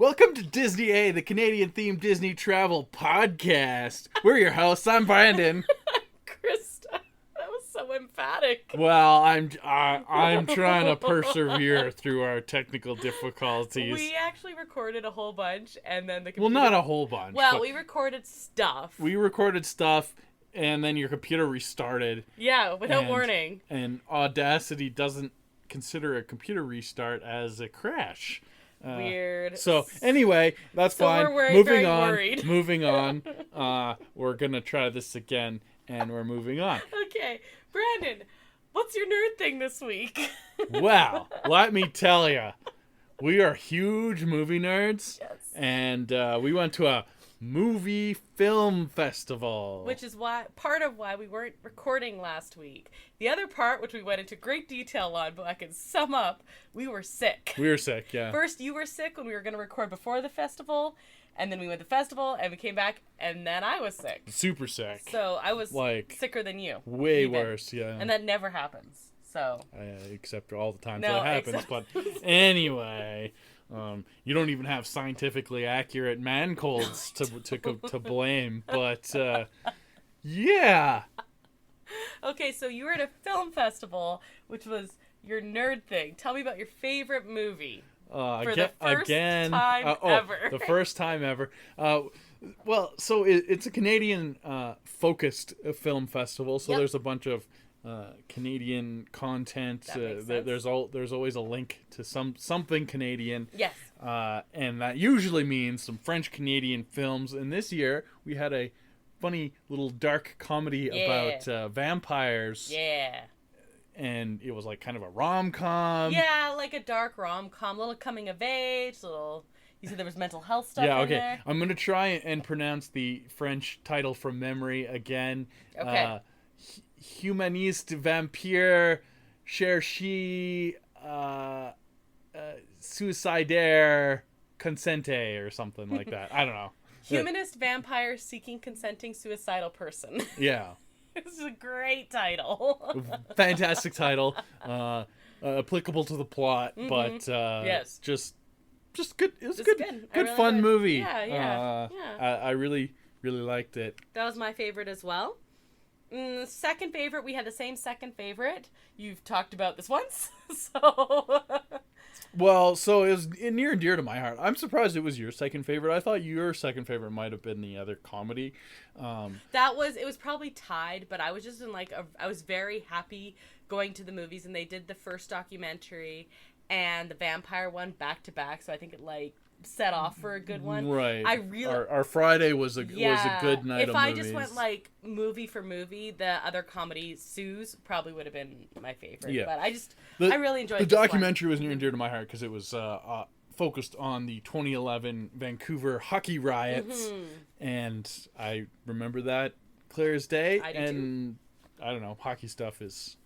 Welcome to Disney A, the Canadian-themed Disney travel podcast. We're your hosts. I'm Brandon. Krysta. That was so emphatic. Well, I'm trying to persevere through our technical difficulties. We actually recorded a whole bunch, and then the computer... Well, not a whole bunch. Well, we recorded stuff. We recorded stuff, and then your computer restarted. Yeah, without warning. And Audacity doesn't consider a computer restart as a crash. Weird. So anyway, that's fine. We're moving on. worried. Moving on. We're gonna try this again, and we're moving on. Okay, Brandon, what's your nerd thing this week? Well, let me tell you, we are huge movie nerds, Yes. and we went to a movie film festival. Which is part of why we weren't recording last week. The other part, which we went into great detail on, but I can sum up, we were sick. We were sick, yeah. First, you were sick when we were going to record before the festival, and then we went to the festival, and we came back, and then I was sick. Super sick. So I was like sicker than you. Way even. worse, yeah. And that never happens. So except all the times No, that happens. But anyway, you don't even have scientifically accurate man colds to blame. But yeah. Okay, so you were at a film festival, which was your nerd thing. Tell me about your favorite movie. For the first time ever. The first time ever. Well, so it's a Canadian focused film festival, so there's a bunch of Canadian content. There's always a link to something Canadian. Yes. And that usually means some French Canadian films. And this year we had a funny little dark comedy about vampires. Yeah. And it was like kind of a rom-com. Yeah, like a dark rom-com, little coming of age, little... You said there was mental health stuff in there? I'm going to try and pronounce the French title from memory again. Okay. Humaniste Vampire Cherche Suicidaire Consente or something like that. I don't know. Humanist Vampire Seeking Consenting Suicidal Person. Yeah. This is a great title. Fantastic title. Applicable to the plot, but yes. just good. It was good. Good really fun did. movie. Yeah. I really liked it. That was my favorite as well. Second favorite, we had the same second favorite. You've talked about this once, so... Well, so it was near and dear to my heart. I'm surprised it was your second favorite. I thought your second favorite might have been the other comedy. It was probably tied, but I was just I was very happy going to the movies, and they did the first documentary and the vampire one back to back, so I think it set off for a good one. Right. I really our Friday was a good night of movies. If I just went movie for movie, the other comedy, Sue's, probably would have been my favorite. Yeah. But I really enjoyed the this documentary one. was near and dear to my heart because it was focused on the 2011 Vancouver hockey riots, and I remember that clear as day. I do and too. I don't know, hockey stuff is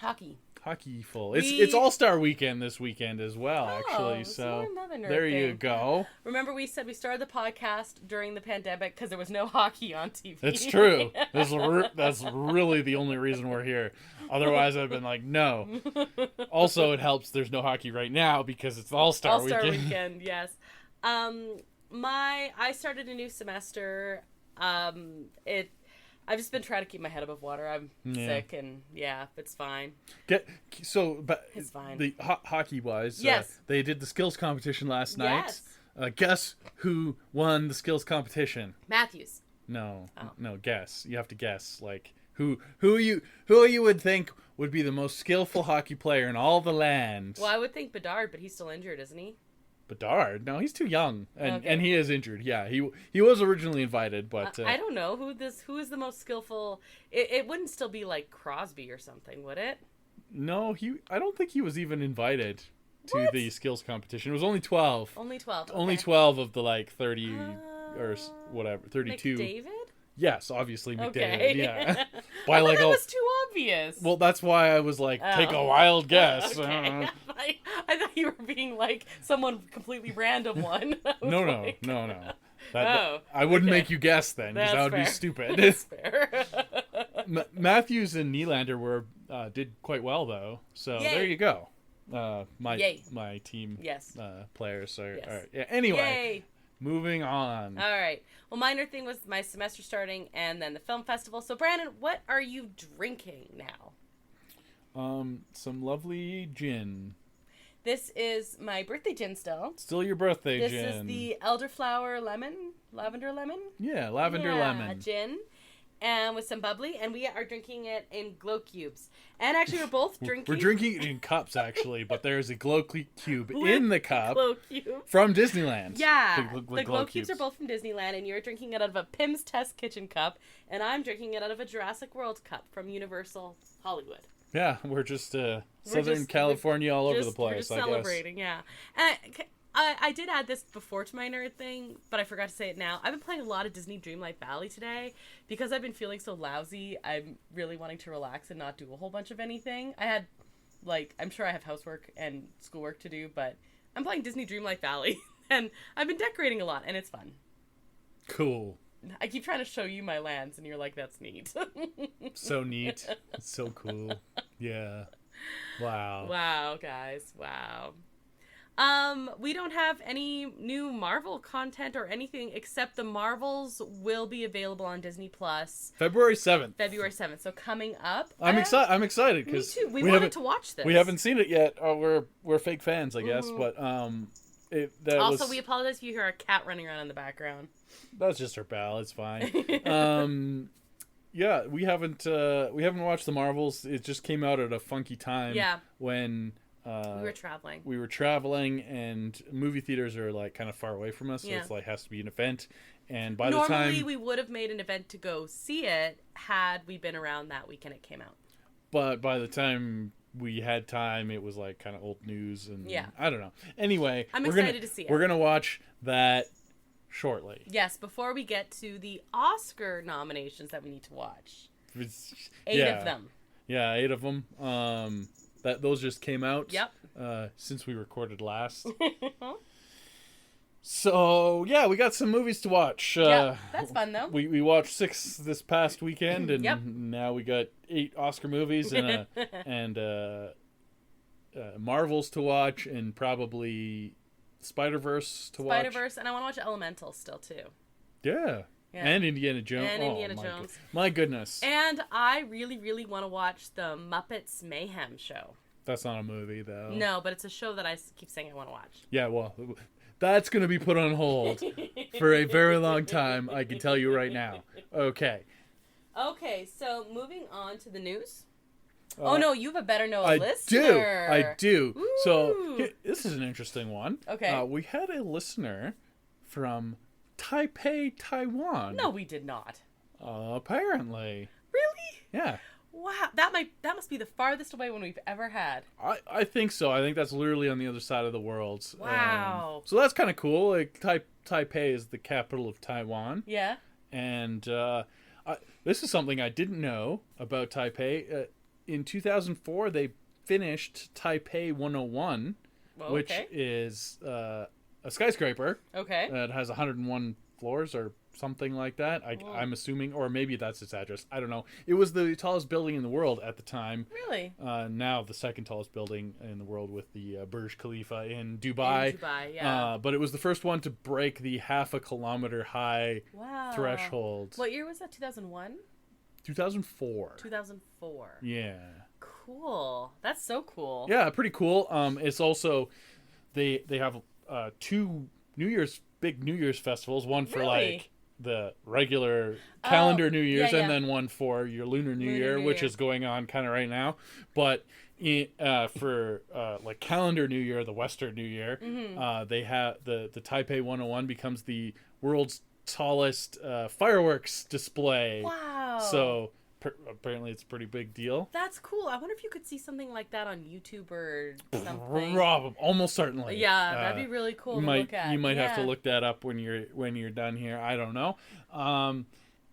hockeyful. It's All-Star Weekend this weekend as well, actually. So there you go. Remember, we said we started the podcast during the pandemic because there was no hockey on TV. It's true. That's really the only reason we're here. Otherwise, I've been like, no. Also, it helps there's no hockey right now because it's All-Star Weekend. All-Star Weekend, yes. I started a new semester. I've just been trying to keep my head above water. I'm sick, and it's fine. It's fine. The hockey-wise, yes. They did the skills competition last night. Yes. Guess who won the skills competition? Matthews. No, guess. You have to guess. Like who you would think would be the most skillful hockey player in all the land? Well, I would think Bedard, but he's still injured, isn't he? Bedard? No, he's too young, and he is injured. Yeah, he was originally invited, but I don't know who is the most skillful. It wouldn't still be like Crosby or something, would it? No, I don't think he was even invited to the skills competition. It was only 12. Only 12. Okay. Only 12 of the 30 or whatever, 32. McDavid? Yes, obviously McDavid. Okay. Yeah. That was too obvious. Well, that's why I was like, take a wild guess. Okay. I thought you were being like someone completely random one. No. I wouldn't make you guess then, because that would be stupid. That's fair. Matthews and Nylander did quite well though, so there you go. Yay. my team Yes. players are, Yes. are yeah. Anyway, Yay. moving on. All right. Well, minor thing was my semester starting and then the film festival. So, Brandon, what are you drinking now? Some lovely gin. This is my birthday gin still. Still your birthday This gin. is the elderflower lavender lemon. Yeah, lavender lemon. Gin. And with some bubbly, and we are drinking it in glow cubes. And actually, we're both drinking. We're drinking it in cups, actually, but there's a glow cube in the cup glow cube from Disneyland. Yeah, the glow cubes are both from Disneyland, and you're drinking it out of a Pim's Test Kitchen cup, and I'm drinking it out of a Jurassic World cup from Universal Hollywood. Yeah, we're just Southern California all over the place. We're just celebrating, yeah. And I did add this before to my nerd thing, but I forgot to say it now. I've been playing a lot of Disney Dreamlight Valley today because I've been feeling so lousy. I'm really wanting to relax and not do a whole bunch of anything. I had, I'm sure I have housework and schoolwork to do, but I'm playing Disney Dreamlight Valley, and I've been decorating a lot, and it's fun. Cool. I keep trying to show you my lands, and you're like, that's neat. So neat. It's so cool. Yeah. Wow. Wow, guys. Wow. We don't have any new Marvel content or anything except the Marvels will be available on Disney Plus February 7th. February 7th. So coming up. I'm excited Me because too. We wanted to watch this. We haven't seen it yet. Oh, we're fake fans, I guess, but we apologize if you hear a cat running around in the background. That's just her pal. It's fine. Yeah, we haven't watched the Marvels. It just came out at a funky time. Yeah. When we were traveling, and movie theaters are kind of far away from us, so it's has to be an event. And by the time we would have made an event to go see it had we been around that weekend it came out. But by the time we had time, it was kind of old news, and I don't know. Anyway, I'm excited to see it. We're gonna watch that shortly. Yes, before we get to the Oscar nominations that we need to watch. Eight of them. Yeah, 8 of them. Those just came out. Yep. Since we recorded last. So yeah, we got some movies to watch. Yeah, that's fun though. We watched 6 this past weekend, and now we got 8 Oscar movies and Marvels to watch, and probably Spider-Verse to watch. Spider-Verse, and I want to watch Elemental still too. Yeah. And Indiana Jones. And Indiana Jones. My goodness. And I really, really want to watch the Muppets Mayhem show. That's not a movie, though. No, but it's a show that I keep saying I want to watch. Yeah, well, that's going to be put on hold for a very long time, I can tell you right now. Okay. Okay, so moving on to the news. Oh, no, you have a better know a listener. I do. Ooh. So, this is an interesting one. Okay. We had a listener from Taipei, Taiwan. No, we did not. Apparently. Really? Yeah. Wow, that must be the farthest away one we've ever had. I think so. I think that's literally on the other side of the world. Wow. So that's kind of cool. Taipei is the capital of Taiwan. Yeah. And this is something I didn't know about Taipei. In 2004, they finished Taipei 101, which is a skyscraper. Okay. That has 101 floors or something like that. I'm assuming, or maybe that's its address. I don't know. It was the tallest building in the world at the time. Really? Now the second tallest building in the world with the Burj Khalifa in Dubai. In Dubai, yeah. But it was the first one to break the half a kilometer high threshold. What year was that? 2001? 2004. 2004. Yeah. Cool. That's so cool. Yeah, pretty cool. It's also they have 2 big New Year's festivals. One for the regular calendar New Year's, and then one for your Lunar New Year, which is going on kind of right now. But for calendar New Year, the Western New Year, they have the Taipei 101 becomes the world's tallest fireworks display. Wow. So apparently it's a pretty big deal. That's cool. I wonder if you could see something like that on YouTube or something. Almost certainly. Yeah, that'd be really cool to look at. You might have to look that up when you're done here. I don't know.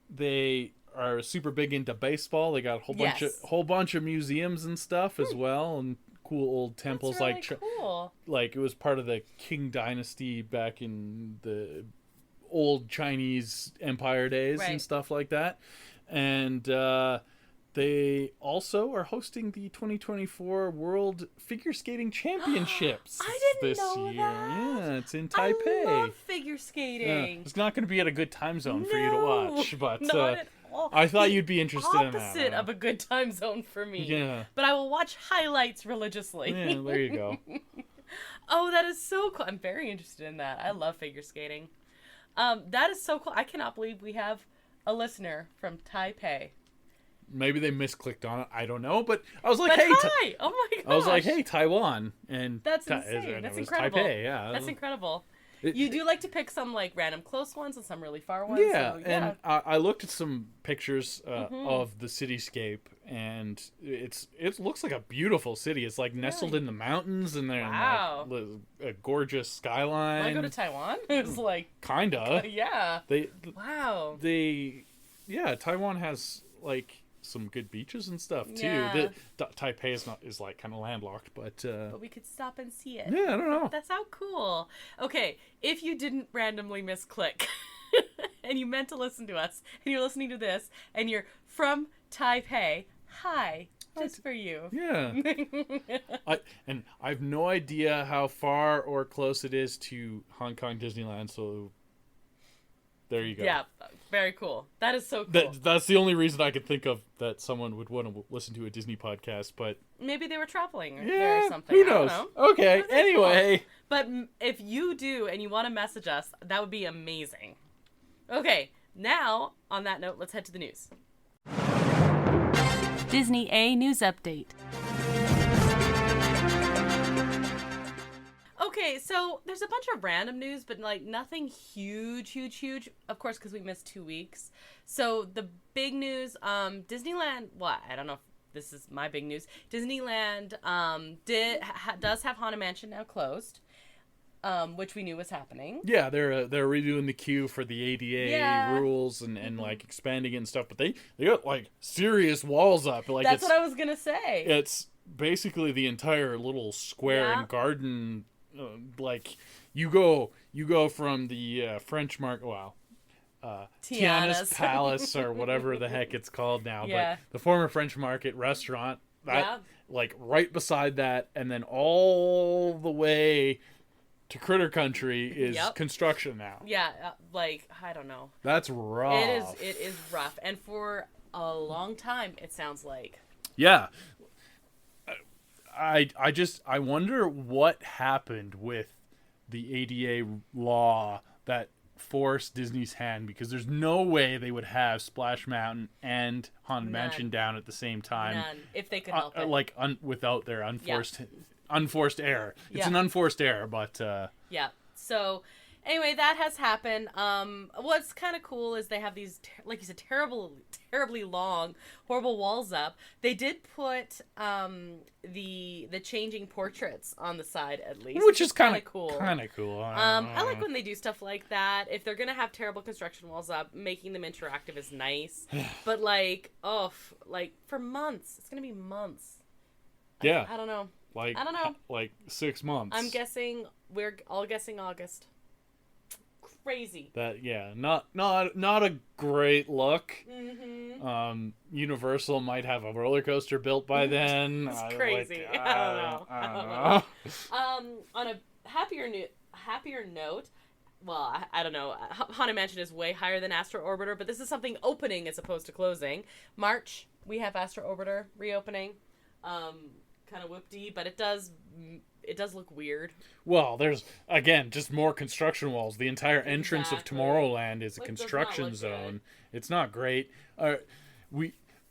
They are super big into baseball. They got a whole bunch of museums and stuff as well, and cool old temples. That's really cool. Like it was part of the Qing dynasty back in the old Chinese Empire days and stuff like that. And They also are hosting the 2024 World Figure Skating Championships I didn't this know year. that. Yeah, it's in Taipei. I love figure skating. It's not going to be at a good time zone for you to watch, but not at all. I thought The you'd be interested in that. Opposite of a good time zone for me. Yeah. But I will watch highlights religiously. Yeah, there you go. Oh, that is so cool. I'm very interested in that. I love figure skating. That is so cool. I cannot believe we have a listener from Taipei. Maybe they misclicked on it. I don't know, but I was like, But "Hey, hi! Oh my gosh. I was like, "Hey, Taiwan," and That's Ta- insane. and That's it was incredible. Taipei, yeah, That's incredible. It- You do like to pick some like random close ones and some really far ones. Yeah, so, yeah. and I looked at some pictures of the cityscape, and it looks like a beautiful city. It's like nestled in the mountains, and there's Wow. like, a gorgeous skyline. Want to go to Taiwan? It was like, Kinda. yeah. Wow. Yeah, Taiwan has like some good beaches and stuff too. Yeah. Taipei is like kind of landlocked, but But we could stop and see it. yeah, I don't know. That's how cool. Okay, if you didn't randomly misclick and you meant to listen to us and you're listening to this and you're from Taipei, hi, just for you. Yeah. I have no idea how far or close it is to Hong Kong Disneyland, so there you go. Yeah, very cool. That is so cool. That's the only reason I could think of that someone would want to listen to a Disney podcast, but Maybe they were traveling or, yeah, or something. who I don't knows? know. Okay, That's anyway. cool. But if you do and you want to message us, that would be amazing. Okay, now, on that note, let's head to the news. Disney A News Update. Okay, so there's a bunch of random news, but like nothing huge. Of course, because we missed 2 weeks. So the big news, Disneyland. Well, I don't know if this is my big news. Disneyland does have Haunted Mansion now closed, which we knew was happening. Yeah, they're redoing the queue for the ADA rules and like expanding it and stuff, but they got like serious walls up. Like That's what I was gonna say. It's basically the entire little square and garden. Like you go from the French market, Tiana's Palace or whatever the heck it's called now, but the former French Market restaurant, like right beside that, and then all the way to Critter Country is construction now. Yeah, like I don't know. That's rough. It is rough, and for a long time, it sounds like. Yeah. I wonder what happened with the ADA law that forced Disney's hand, because there's no way they would have Splash Mountain and Haunted Mansion down at the same time. None, if they could help it. Like without their unforced error. It's an unforced error, but yeah. So anyway, that has happened. What's kind of cool is they have these, like you said, terribly long, horrible walls up. They did put the changing portraits on the side at least, which is kind of cool. I like when they do stuff like that. If they're gonna have terrible construction walls up, making them interactive is nice. But like, for months, it's gonna be months. Yeah, I don't know. I don't know. Like 6 months. I'm guessing we're all guessing August. Crazy. Not a great look. Mm-hmm. Universal might have a roller coaster built by then. It's crazy. I don't know. On a happier note, well, I don't know. Haunted Mansion is way higher than Astro Orbiter, but this is something opening as opposed to closing. March, we have Astro Orbiter reopening. Kind of whoop-dee, but it does look weird. Well, there's, again, just more construction walls. The entire entrance of Tomorrowland is a construction zone. Good. It's not great.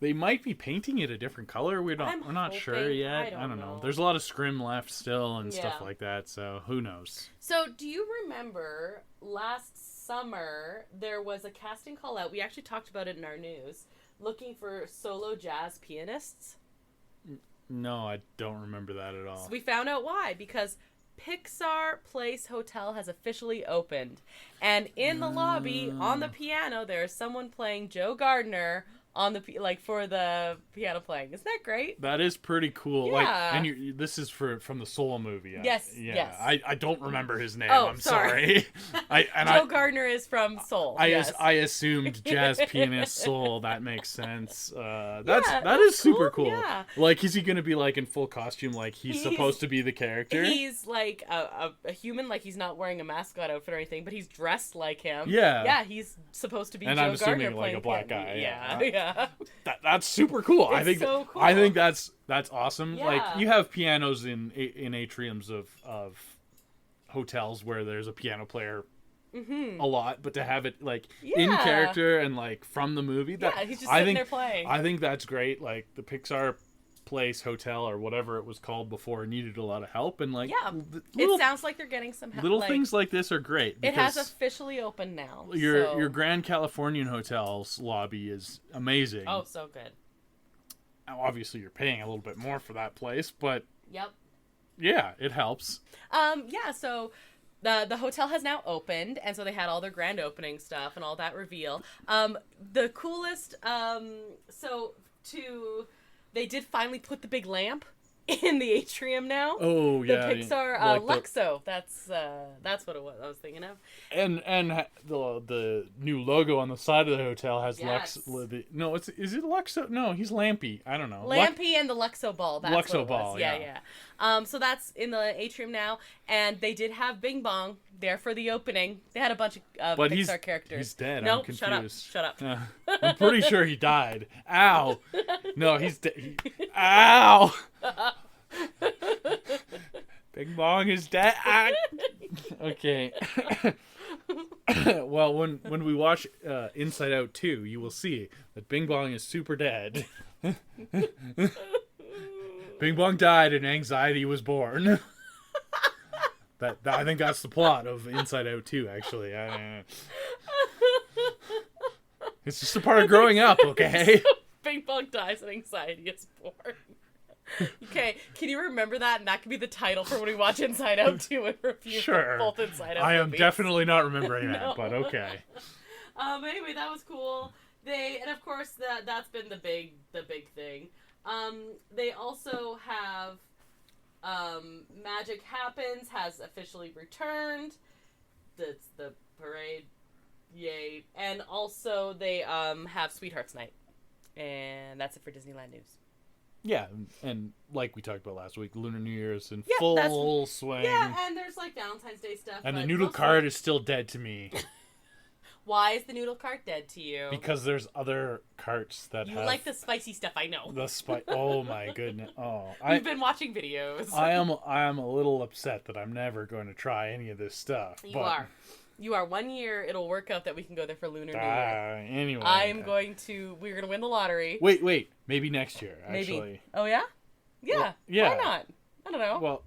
They might be painting it a different color. We're not sure yet. I don't know. There's a lot of scrim left still and stuff like that, so who knows. So, do you remember last summer there was a casting call out? We actually talked about it in our news, looking for solo jazz pianists. No, I don't remember that at all. So we found out why, because Pixar Place Hotel has officially opened. And in the lobby, on the piano, there is someone playing Joe Gardner on the like for the piano playing. Isn't that great? That is pretty cool. Yeah. Like, and this is from the Soul movie. Yes. Yeah. Yes. I don't remember his name. Oh, I'm sorry. Joe Gardner is from Soul. I assumed jazz pianist Soul. That makes sense. That is cool. super cool. Yeah. Like, is he gonna be like in full costume? Like he's supposed to be the character. He's like a human. Like he's not wearing a mascot outfit or anything, but he's dressed like him. Yeah. Yeah. He's supposed to be. And Joe I'm assuming Gardner like a black piano. guy. Yeah. That's super cool. It's so cool. I think that's awesome. Yeah. Like, you have pianos in atriums of hotels where there's a piano player a lot, but to have it like in character and like from the movie, he's just sitting there playing. I think that's great. Like, the Pixar place, hotel, or whatever it was called before needed a lot of help, and like it sounds like they're getting some help. Little things like this are great. It has officially opened now. Your Grand Californian Hotel's lobby is amazing. Oh, so good. Obviously, you're paying a little bit more for that place, but yep, yeah, it helps. So the hotel has now opened, and so they had all their grand opening stuff and all that reveal. The coolest, they did finally put the big lamp in the atrium now. Oh yeah, the Pixar like Luxo. That's what it was. I was thinking of. And the new logo on the side of the hotel has Lux. No, is it Luxo? No, he's Lampy. I don't know. Lampy and the Luxo ball. That's Luxo what it ball. was. Yeah. So that's in the atrium now, and they did have Bing Bong there for the opening. They had a bunch of Pixar characters. He's dead. No, I'm confused. Shut up. I'm pretty sure he died. Ow. No, he's dead. Ow. Bing Bong is dead. Okay. Well, when we watch Inside Out 2, you will see that Bing Bong is super dead. Bing Bong died and anxiety was born. I think that's the plot of Inside Out 2, actually. It's just a part of growing up, okay? Bing Bong dies and anxiety is born. Okay, can you remember that? And that could be the title for when we watch Inside Out 2 and review both Inside Out I am movies. definitely not remembering that, but okay. Anyway, that was cool. And of course that's been the big thing. They also have Magic Happens has officially returned. That's the parade. Yay. And also they have Sweethearts Night. And that's it for Disneyland news. Yeah, and like we talked about last week, Lunar New Year is in full swing. Yeah, and there's like Valentine's Day stuff. And the noodle cart is still dead to me. Why is the noodle cart dead to you? Because there's other carts that you like the spicy stuff, I know. Oh my goodness! Oh, I've been watching videos. I am a little upset that I'm never going to try any of this stuff. You are 1 year. It'll work out that we can go there for Lunar New Year. Anyway, we're going to win the lottery. Wait. Maybe next year, actually. Maybe. Oh, yeah? Yeah. Well, yeah. Why not? I don't know. Well,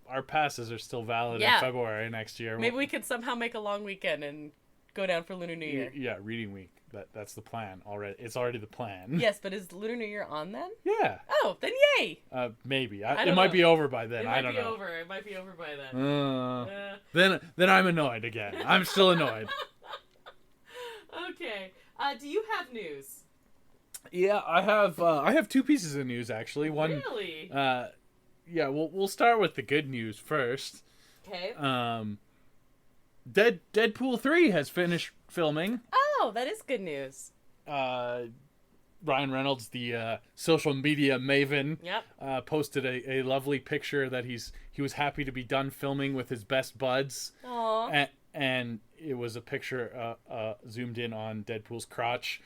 our passes are still valid in February next year. Maybe we could somehow make a long weekend and go down for Lunar New Year. Yeah, reading week. That's the plan already. It's already the plan. Yes, but is Lunar New Year on then? Yeah. Oh, then yay. Maybe. It might be over by then. I don't know. It might be over by then. Then I'm annoyed again. I'm still annoyed. Okay. Do you have news? Yeah, I have two pieces of news actually. One. Really? Yeah. We'll start with the good news first. Okay. Deadpool 3 has finished filming. Oh, that is good news. Ryan Reynolds, the social media maven, posted a lovely picture that he was happy to be done filming with his best buds. Aww. And it was a picture zoomed in on Deadpool's crotch.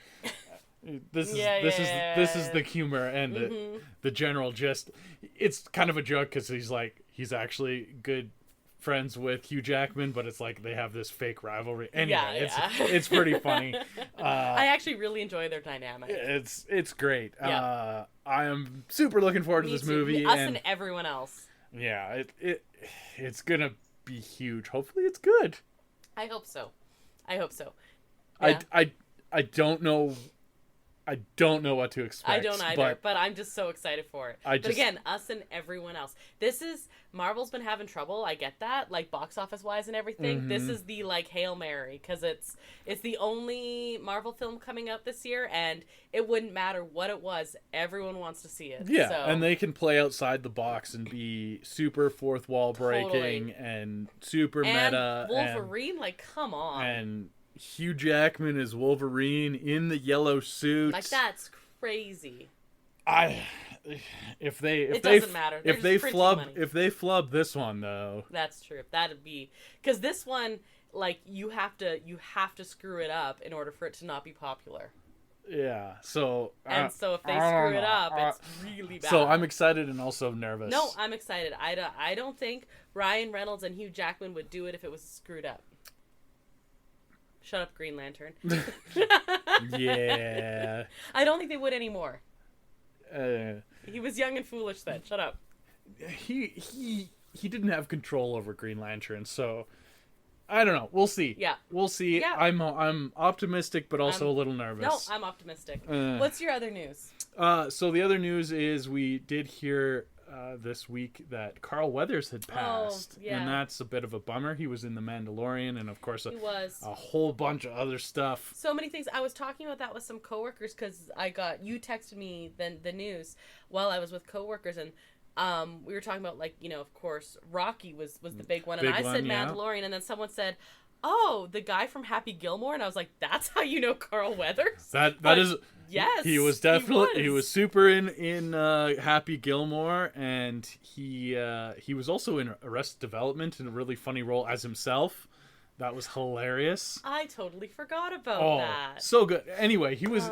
This is the humor and the general gist. It's kind of a joke because he's actually good friends with Hugh Jackman, but it's like they have this fake rivalry. Anyway, it's pretty funny. I actually really enjoy their dynamic. It's great. Yeah. I am super looking forward to this movie. Us and everyone else. Yeah, it's gonna be huge. Hopefully, it's good. I hope so. Yeah. I don't know I don't know what to expect. I don't either, but I'm just so excited for it. But again, us and everyone else. Marvel's been having trouble, I get that, like box office wise and everything. Mm-hmm. This is the like Hail Mary, because it's the only Marvel film coming out this year, and it wouldn't matter what it was, everyone wants to see it. Yeah, so. And they can play outside the box and be super fourth wall breaking and super meta. Wolverine, like, come on. And Hugh Jackman is Wolverine in the yellow suit. Like, that's crazy. If they flub this one though. That's true. That'd be, because this one, like, you have to screw it up in order for it to not be popular. Yeah. So if they screw it up, it's really bad. So I'm excited and also nervous. No, I'm excited. I don't think Ryan Reynolds and Hugh Jackman would do it if it was screwed up. Shut up, Green Lantern. Yeah. I don't think they would anymore. He was young and foolish then. Shut up. He didn't have control over Green Lantern, so I don't know. We'll see. Yeah. We'll see. Yeah. I'm optimistic, but also a little nervous. No, I'm optimistic. What's your other news? So the other news is we did hear this week that Carl Weathers had passed. Oh, yeah. And that's a bit of a bummer. He was in The Mandalorian and, of course, he was. a whole bunch of other stuff. So many things. I was talking about that with some coworkers because you texted me the news while I was with coworkers, and we were talking about, like, you know, of course, Rocky was the big one, and I said Mandalorian, and then someone said, oh, the guy from Happy Gilmore, and I was like, that's how you know Carl Weathers? That is... Yes, he was definitely he was super in Happy Gilmore, and he was also in Arrested Development in a really funny role as himself. That was hilarious. I totally forgot about that. So good. Anyway, he was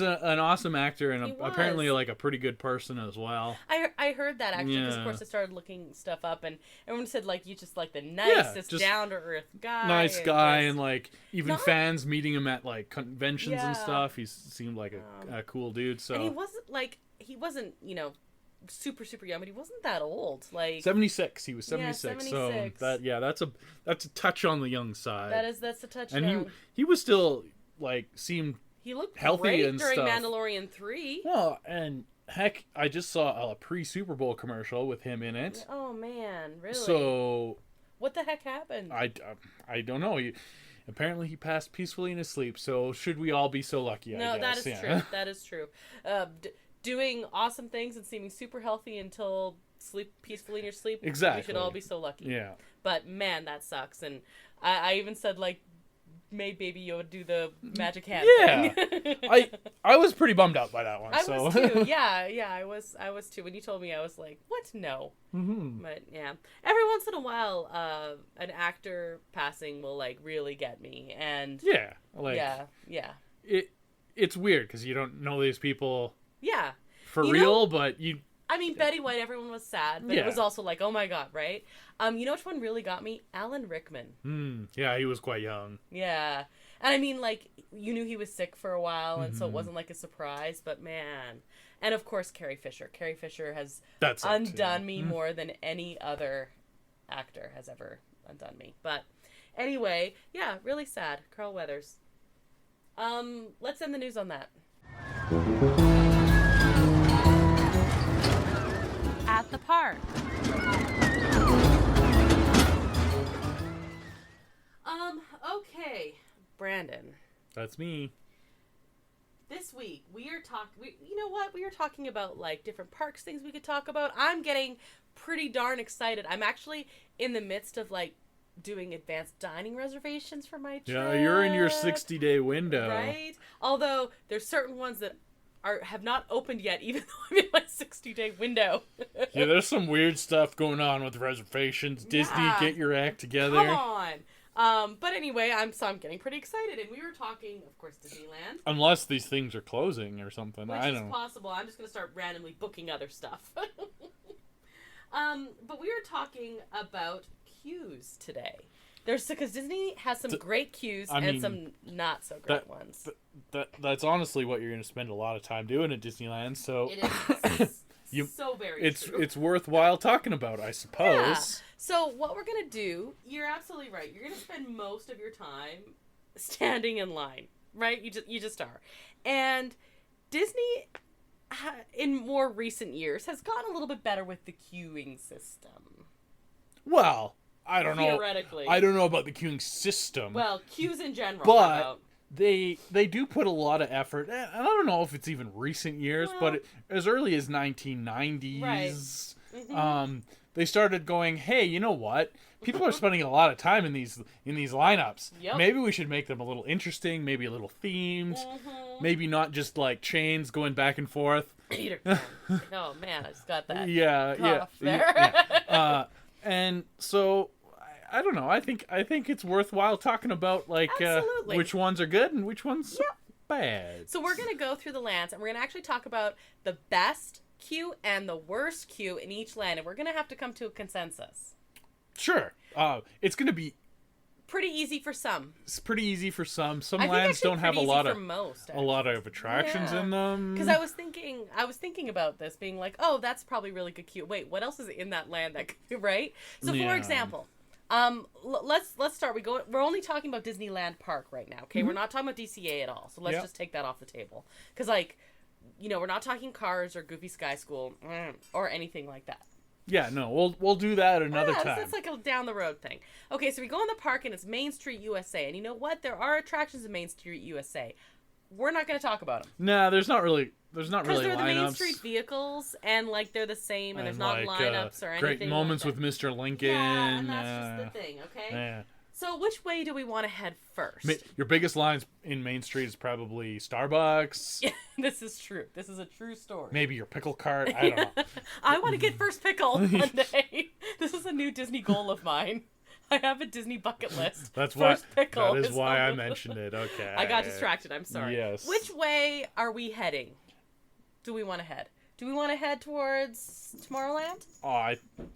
an awesome actor and apparently like a pretty good person as well. I heard that actually because of course I started looking stuff up and everyone said like you just like the nicest down to earth guy. Nice guy and like even fans meeting him at like conventions and stuff. He seemed like a cool dude. So and he wasn't you know super young, but he wasn't that old. Like 76, he was 76. So that's a touch on the young side. That's a touch. And he was still like he looked healthy great and during stuff. Mandalorian 3. Well, and heck, I just saw a pre-Super Bowl commercial with him in it. Oh man, really? So what the heck happened? I don't know. Apparently he passed peacefully in his sleep. So should we all be so lucky? No, I guess. That is true. That is true. Doing awesome things and seeming super healthy until sleep peacefully in your sleep. Exactly. We should all be so lucky. Yeah. But man, that sucks. And I even said like, made Baby Yoda do the magic hand thing. I was pretty bummed out by that one. I was too. Yeah, I was too. When you told me, I was like, what? No. Mm-hmm. But yeah, every once in a while, an actor passing will like really get me. And yeah. It's weird because you don't know these people. Yeah. For real, but you... I mean, Betty White, everyone was sad, but it was also like, oh my god, right? You know which one really got me? Alan Rickman. Yeah, he was quite young. Yeah. And I mean, like, you knew he was sick for a while, and so it wasn't like a surprise, but man. And of course, Carrie Fisher. Carrie Fisher has undone me more than any other actor has ever undone me. But anyway, yeah, really sad. Carl Weathers. Let's end the news on that. At the park. Okay, Brandon. That's me. This week we are you know what? We are talking about like different parks, things we could talk about. I'm getting pretty darn excited. I'm actually in the midst of like doing advanced dining reservations for my trip. Yeah, you're in your 60-day window. Right? Although there's certain ones that have not opened yet, even though I'm in my 60-day window. Yeah, there's some weird stuff going on with reservations. Disney, get your act together. Come on. But anyway, I'm getting pretty excited, and we were talking, of course, Disneyland. Unless these things are closing or something. Which I is don't know. possible. I'm just going to start randomly booking other stuff. But we were talking about queues today. Because Disney has some great queues and some not so great ones. That's honestly what you're going to spend a lot of time doing at Disneyland. So it is so very true. It's worthwhile talking about, I suppose. Yeah. So what we're going to do, you're absolutely right. You're going to spend most of your time standing in line. right? You just are. And Disney, in more recent years, has gotten a little bit better with the queuing system. Well, I don't know. Theoretically. I don't know about the queuing system. Well, queues in general. But they do put a lot of effort. And I don't know if it's even recent years, but as early as 1990s, right. They started going, hey, you know what? People are spending a lot of time in these lineups. Yep. Maybe we should make them a little interesting, maybe a little themed, maybe not just like chains going back and forth. Peter. Oh man, I just got that. Yeah. There. And so I don't know. I think it's worthwhile talking about like which ones are good and which ones are bad. So we're gonna go through the lands and we're gonna actually talk about the best queue and the worst queue in each land, and we're gonna have to come to a consensus. Sure. It's gonna be pretty easy for some. It's pretty easy for some. Some lands don't have a lot of attractions in them. Because I was thinking about this, being like, oh, that's probably really good queue. Wait, what else is in that land that could be right? So for example, let's start. We're only talking about Disneyland Park right now. Okay, we're not talking about DCA at all. So let's just take that off the table. Because we're not talking Cars or Goofy Sky School or anything like that. Yeah, no, we'll do that another time. That's like a down the road thing. Okay, so we go in the park and it's Main Street USA, and you know what? There are attractions in Main Street USA. We're not going to talk about them. Nah, there's not really because lineups. They're the Main Street vehicles, and they're the same, and there's not lineups or anything. Great moments with Mr. Lincoln. Yeah, and that's just the thing. Okay. Yeah. So which way do we want to head first? Your biggest lines in Main Street is probably Starbucks. Yeah, this is true. This is a true story. Maybe your pickle cart. I don't know. I want to get first pickle one day. This is a new Disney goal of mine. I have a Disney bucket list. That is why I mentioned it. Okay. I got distracted. I'm sorry. Yes. Which way are we heading? Do we want to head? Do we want to head towards Tomorrowland? Oh,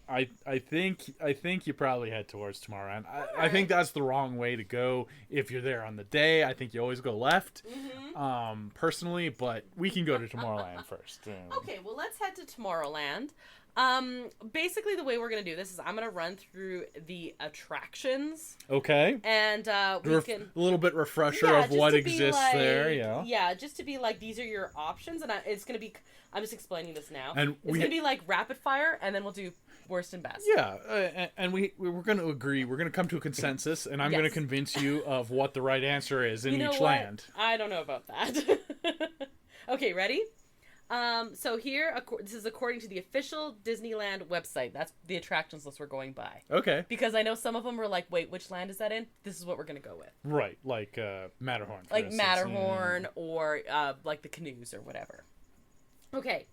I think you probably head towards Tomorrowland. I think that's the wrong way to go if you're there on the day. I think you always go left, personally, but we can go to Tomorrowland first. Okay, well, let's head to Tomorrowland. Basically, the way we're going to do this is I'm going to run through the attractions. Okay. And we can... A little bit refresher of what exists there, yeah. Yeah, just to be like, these are your options, and it's going to be... I'm just explaining this now. And it's going to be like rapid fire, and then we'll do worst and best. Yeah, and we're going to agree. We're going to come to a consensus, and I'm going to convince you of what the right answer is in each land. I don't know about that. Okay, ready? So here, this is according to the official Disneyland website. That's the attractions list we're going by. Okay. Because I know some of them were like, wait, which land is that in? This is what we're going to go with. Right, like Matterhorn. Like Matterhorn or like the canoes or whatever. Okay.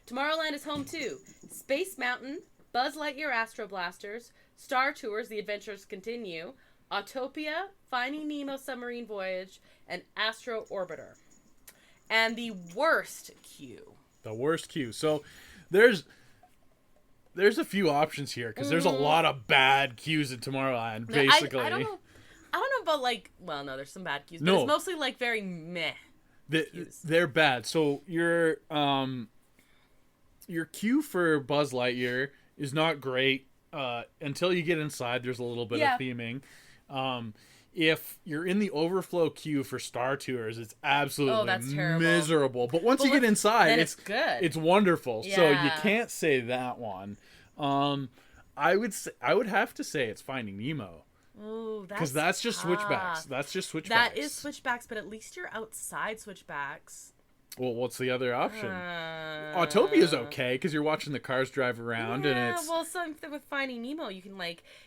Tomorrowland is home to Space Mountain, Buzz Lightyear Astro Blasters, Star Tours, The Adventures Continue, Autopia, Finding Nemo Submarine Voyage, and Astro Orbiter. And the worst queue. The worst queue. So there's a few options here because there's a lot of bad queues at Tomorrowland. Basically, I don't know about like. Well, no, there's some bad queues, but it's mostly like very meh. They're bad. So your queue for Buzz Lightyear is not great until you get inside. There's a little bit of theming. If you're in the overflow queue for Star Tours, it's absolutely miserable. But once you get inside, it's good. It's wonderful. Yeah. So you can't say that one. I would have to say it's Finding Nemo. Ooh, because that's just switchbacks. That is switchbacks, but at least you're outside switchbacks. Well, what's the other option? Autopia is okay because you're watching the cars drive around and it's... well, something with Finding Nemo, you can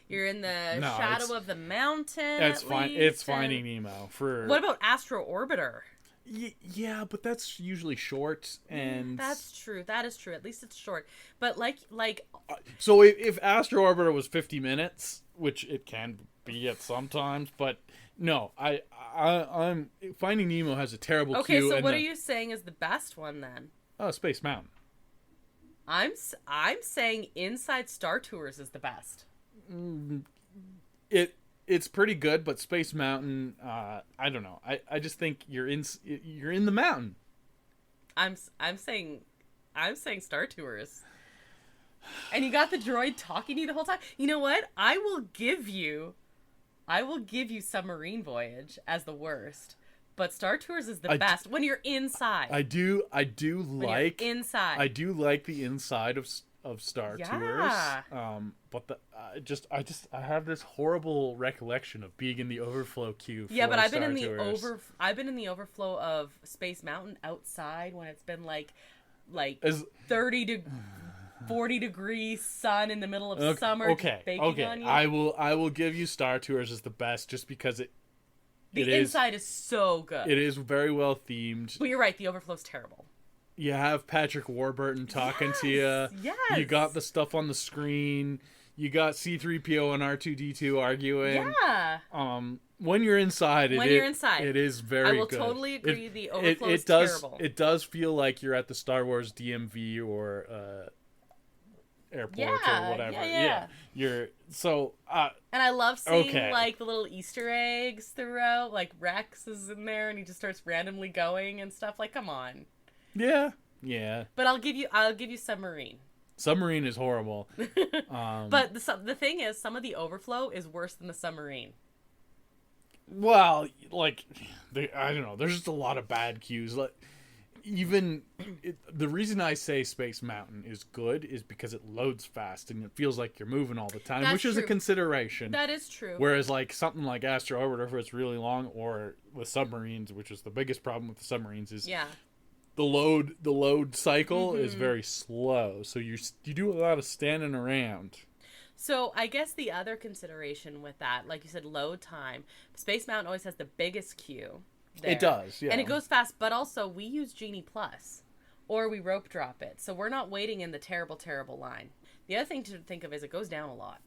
you're in the shadow of the mountain. That's fine. It's Finding Nemo for... What about Astro Orbiter? Yeah, but that's usually short and... That's true. That is true. At least it's short. But so if Astro Orbiter was 50 minutes, which it can be at sometimes, but... No, I'm Finding Nemo has a terrible queue. Okay, so what are you saying is the best one then? Oh, Space Mountain. I'm saying Inside Star Tours is the best. It's pretty good, but Space Mountain, I don't know. I just think you're in the mountain. I'm saying Star Tours. And you got the droid talking to you the whole time. You know what? I will give you Submarine Voyage as the worst, But Star Tours is the best when you're inside. I do when like you're inside. I do like the inside of Star Tours. But I have this horrible recollection of being in the overflow queue. Yeah, but I've Star been in Tours. I've been in the overflow of Space Mountain outside when it's been like 30 to 40 degrees sun in the middle of summer. Okay. On you. I will give you Star Tours as the best just because the inside is so good. It is very well themed. But you're right, the overflow's terrible. You have Patrick Warburton talking to you. Yes. You got the stuff on the screen. You got C-3PO and R2-D2 arguing. Yeah. When you're inside, it is very good. I will totally agree. The overflow is terrible. It does feel like you're at the Star Wars DMV or airport or whatever. Yeah. You're so. And I love seeing like the little Easter eggs throughout. Like Rex is in there, and he just starts randomly going and stuff. Like, come on. Yeah. But I'll give you Submarine. Submarine is horrible. But the thing is, some of the overflow is worse than the Submarine. Well, like, I don't know. There's just a lot of bad cues. Like, the reason I say Space Mountain is good is because it loads fast and it feels like you're moving all the time, which is a consideration. That is true. Whereas, like, something like Astro Orbiter, if it's really long, or with submarines, which is the biggest problem with the submarines, is the load cycle is very slow. So you do a lot of standing around. So I guess the other consideration with that, like you said, load time. Space Mountain always has the biggest queue. There. It does, yeah. And it goes fast, but also we use Genie Plus, or we rope drop it. So we're not waiting in the terrible, terrible line. The other thing to think of is it goes down a lot.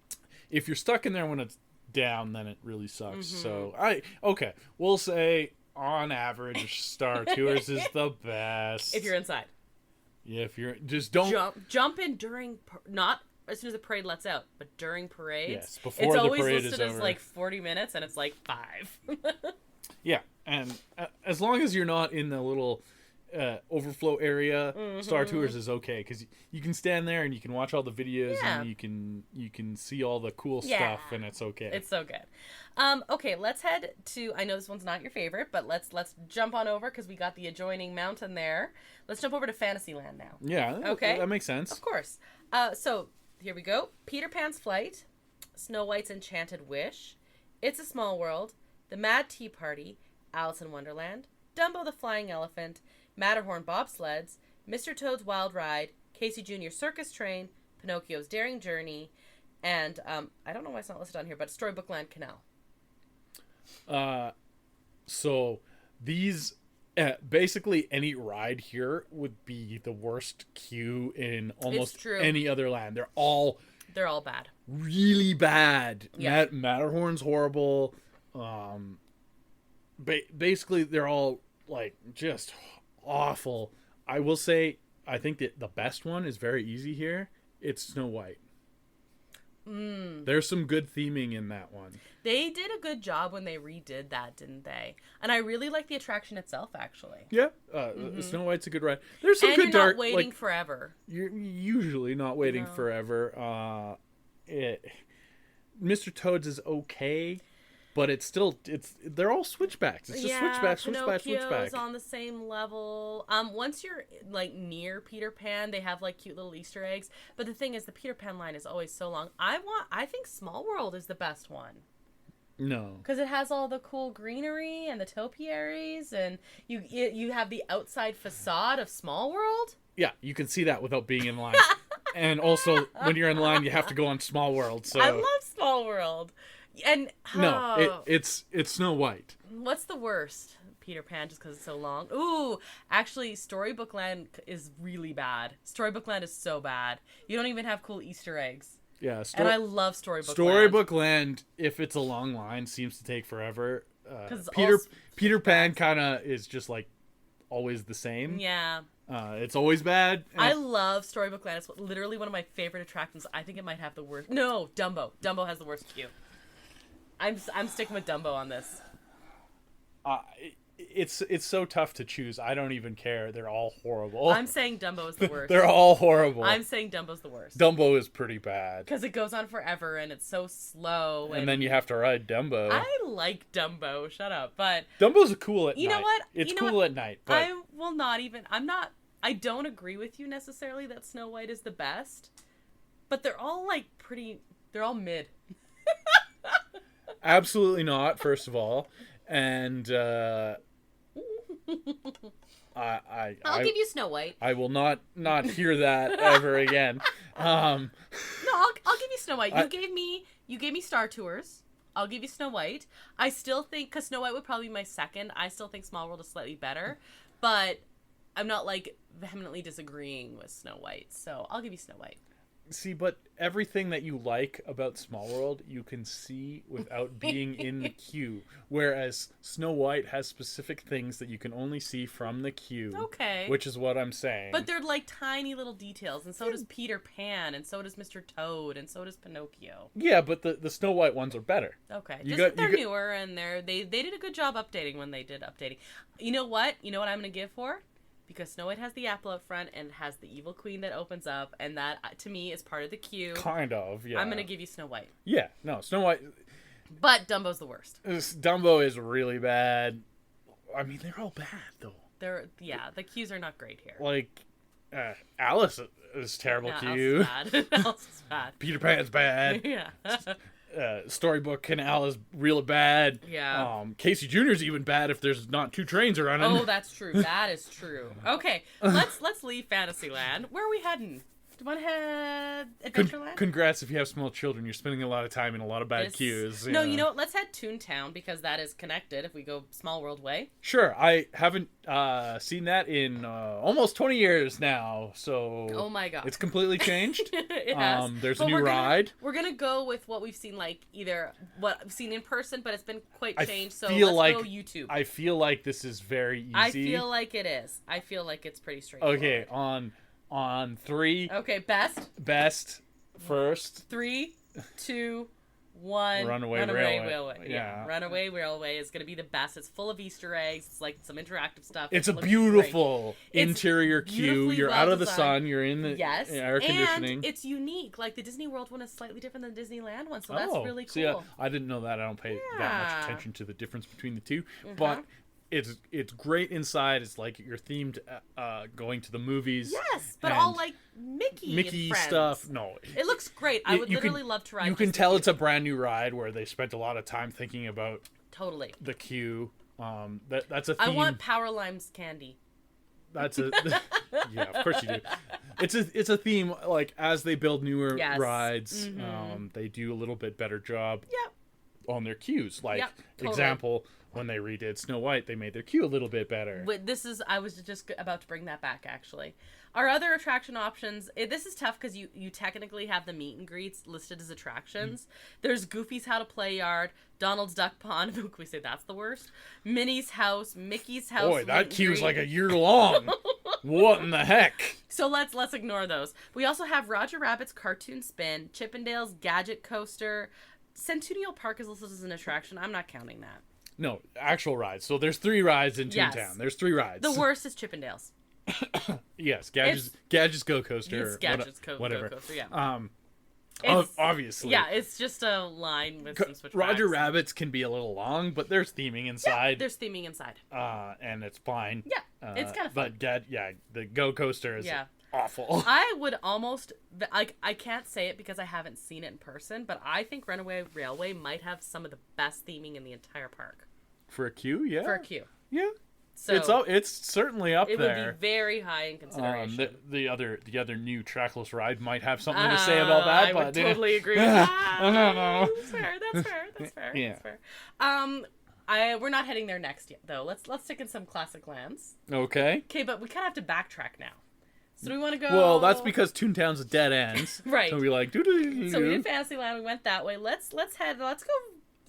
If you're stuck in there when it's down, then it really sucks. So we'll say on average, Star Tours is the best. If you're inside. Yeah, if you're just don't jump in during not as soon as the parade lets out, but during parades. Yes, before the parade is over. It's always listed as like 40 minutes, and it's like 5. Yeah, and as long as you're not in the little overflow area, Star Tours is okay because you can stand there and you can watch all the videos and you can see all the cool stuff, and it's okay. It's so good. Okay, let's head to. I know this one's not your favorite, but let's jump on over because we got the adjoining mountain there. Let's jump over to Fantasyland now. Yeah. Okay. That makes sense. Of course. So here we go. Peter Pan's Flight, Snow White's Enchanted Wish, It's a Small World, The Mad Tea Party, Alice in Wonderland, Dumbo the Flying Elephant, Matterhorn Bobsleds, Mr. Toad's Wild Ride, Casey Jr.'s Circus Train, Pinocchio's Daring Journey, and I don't know why it's not listed on here, but Storybookland Canal. So these basically any ride here would be the worst queue in almost any other land. They're all bad. Really bad. Yeah. Matterhorn's horrible. Basically they're all like just awful. I will say I think that the best one is very easy here. It's Snow White. There's some good theming in that one. They did a good job when they redid that, didn't they? And I really like the attraction itself, actually. Yeah, Snow White's a good ride. There's some good dark. And you're not waiting forever. You're usually not waiting forever. Mr. Toad's is okay, but they're all switchbacks. It's just switchback. Pinocchio's on the same level. Once you're like near Peter Pan, they have like cute little Easter eggs. But the thing is, the Peter Pan line is always so long. I think Small World is the best one. No, because it has all the cool greenery and the topiaries, and you have the outside facade of Small World. Yeah, you can see that without being in line. And also, when you're in line, you have to go on Small World. So I love Small World. And no, it's Snow White. What's the worst? Peter Pan, just because it's so long. Ooh, actually, Storybookland is really bad. Storybookland is so bad. You don't even have cool Easter eggs. Yeah, and I love Storybookland. Storybookland, if it's a long line, seems to take forever. Peter Pan kind of is just like always the same. Yeah. It's always bad. I love Storybookland. It's literally one of my favorite attractions. I think it might have the worst. No, Dumbo. Dumbo has the worst queue. I'm sticking with Dumbo on this. it's so tough to choose. I don't even care. They're all horrible. I'm saying Dumbo is the worst. They're all horrible. I'm saying Dumbo's the worst. Dumbo is pretty bad. Because it goes on forever and it's so slow. And then you have to ride Dumbo. I like Dumbo. Shut up. But Dumbo's cool at night. You know what? It's cool at night. But I will not even... I don't agree with you necessarily that Snow White is the best. But they're all like pretty... They're all mid. Absolutely not, first of all. And I'll give you Snow White. I will not hear that ever again. No, I'll give you Snow White. You gave me Star Tours. I'll give you Snow White. I still think, because Snow White would probably be my second, I still think Small World is slightly better. But I'm not like vehemently disagreeing with Snow White. So I'll give you Snow White. See, but everything that you like about Small World, you can see without being in the queue. Whereas Snow White has specific things that you can only see from the queue. Okay. Which is what I'm saying. But they're like tiny little details, and so does Peter Pan, and so does Mr. Toad, and so does Pinocchio. Yeah, but the Snow White ones are better. Okay. They're newer, and they did a good job updating when they did updating. You know what? You know what I'm going to give for? Because Snow White has the apple up front and has the evil queen that opens up, and that, to me, is part of the queue. Kind of, yeah. I'm going to give you Snow White. Yeah, no, Snow White... But Dumbo's the worst. Dumbo is really bad. I mean, they're all bad, though. The queues are not great here. Like, Alice is terrible queue. Alice is bad. Alice is bad. Peter Pan's bad. Yeah. Storybook Canal is real bad. Yeah. Casey Jr.'s even bad if there's not two trains running. Oh, that's true. That is true. Okay, let's leave Fantasyland. Where are we heading? Do you want to head Adventureland? Congrats if you have small children. You're spending a lot of time in a lot of bad queues. No, you know what? Let's head Toontown because that is connected if we go Small World way. Sure. I haven't seen that in almost 20 years now. So oh my god, it's completely changed. It has. There's a new ride. We're going to go with what we've seen, like either what I've seen in person, but it's been quite changed. So let's go YouTube. I feel like this is very easy. I feel like it is. I feel like it's pretty straightforward. Okay, on 3. Okay, best first. 3, 2, 1. Runaway Railway. Yeah. Runaway Railway is going to be the best. It's full of Easter eggs. It's like some interactive stuff. It's a beautiful interior queue. You're out of the sun. You're in the air conditioning. And it's unique. Like the Disney World one is slightly different than the Disneyland one, so that's really cool. See, I didn't know that. I don't pay that much attention to the difference between the two. But it's great inside. It's like you're themed going to the movies. Yes, but all like Mickey stuff. No, it looks great. I would literally love to ride. You can tell it's a brand new ride where they spent a lot of time thinking about the queue. That's a theme. I want Power Limes candy. That's a yeah, of course you do. It's a theme. Like as they build newer rides, they do a little bit better job. On their queues. Like example. When they redid Snow White, they made their queue a little bit better. I was just about to bring that back, actually. Our other attraction options, this is tough because you technically have the meet and greets listed as attractions. There's Goofy's How to Play Yard, Donald's Duck Pond. Can we say that's the worst? Minnie's House, Mickey's House. Boy, that queue's like a year long. What in the heck? So let's ignore those. We also have Roger Rabbit's Cartoon Spin, Chippendale's Gadget Coaster. Centennial Park is listed as an attraction. I'm not counting that. No, actual rides. So there's 3 rides in Toontown. There's 3 rides. The worst is Chippendale's. Yes, Gadget's Go Coaster. It's Gadget's Go Coaster, yeah. Obviously. Yeah, it's just a line with some switchbacks. Roger Rabbit's can be a little long, but there's theming inside. Yeah, there's theming inside. And it's fine. Yeah, it's kind of fun. But the Go Coaster is awful. I would almost... I can't say it because I haven't seen it in person, but I think Runaway Railway might have some of the best theming in the entire park. For a queue, yeah. For a queue. Yeah. So it's certainly up there. It would be very high in consideration. The other new trackless ride might have something to say about that. I but would totally agree with that. I don't know. That's fair. Yeah. That's fair. We're not heading there next yet, though. Let's stick in some classic lands. Okay. Okay, but we kind of have to backtrack now. So do we want to go... Well, that's because Toontown's a dead end. Right. So we like... So we did Fantasyland. We went that way. Let's go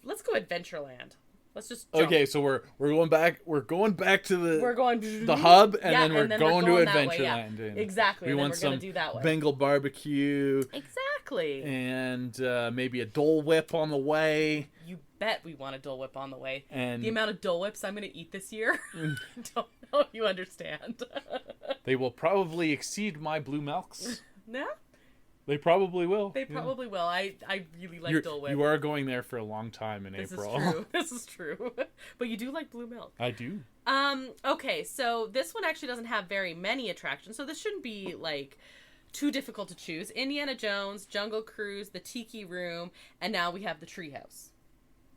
Adventureland. Let's just jump. Okay, so we're going back. We're going back to the hub, and then we're going to Adventureland. Yeah. Exactly. We want we're going to do that way. Bengal barbecue. Exactly. And maybe a Dole Whip on the way. You bet we want a Dole Whip on the way. And the amount of Dole Whips I'm going to eat this year, don't know if you understand. They will probably exceed my Blue Milks. No? They probably will. They probably will. I really like Dole Whip. You are going there for a long time in April. This is true. This is true. But you do like blue milk. I do. Okay, so this one actually doesn't have very many attractions, so this shouldn't be, like, too difficult to choose. Indiana Jones, Jungle Cruise, the Tiki Room, and now we have the Treehouse.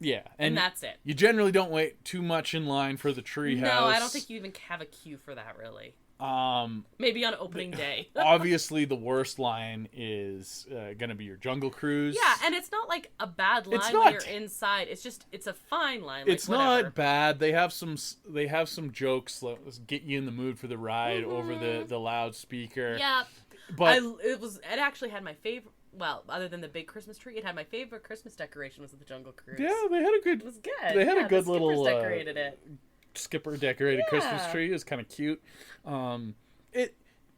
Yeah. And that's it. You generally don't wait too much in line for the Treehouse. No, I don't think you even have a queue for that, really. Maybe on opening day. Obviously, the worst line is going to be your Jungle Cruise. Yeah, and it's not like a bad line when you're inside. It's a fine line. Like, it's not bad. They have some jokes that get you in the mood for the ride over the loudspeaker. Yeah, but it actually had my favorite. Well, other than the big Christmas tree, it had my favorite Christmas decoration was the Jungle Cruise. Yeah, they had a good. It was good. They had a good little. Decorated it. Skipper decorated Christmas tree. It was kind of cute.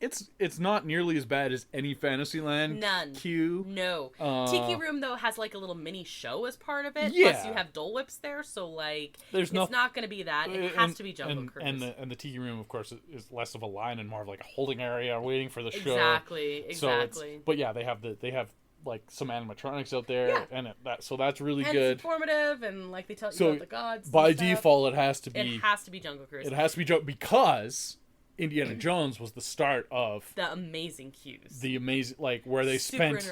It's not nearly as bad as any Fantasyland queue. No. Tiki Room though has like a little mini show as part of it. Yeah. Plus you have Dole Whips there, so like it's not going to be that. It has to be Jungle Cruise. And the Tiki Room, of course, is less of a line and more of like a holding area waiting for the show. Exactly. But yeah, they have like some animatronics out there, and so that's really good. It's informative, and like they tell you about the gods. By default, it has to be Jungle Cruise. It has to be because Indiana Jones was the start of the amazing queues. The amazing, like where they spent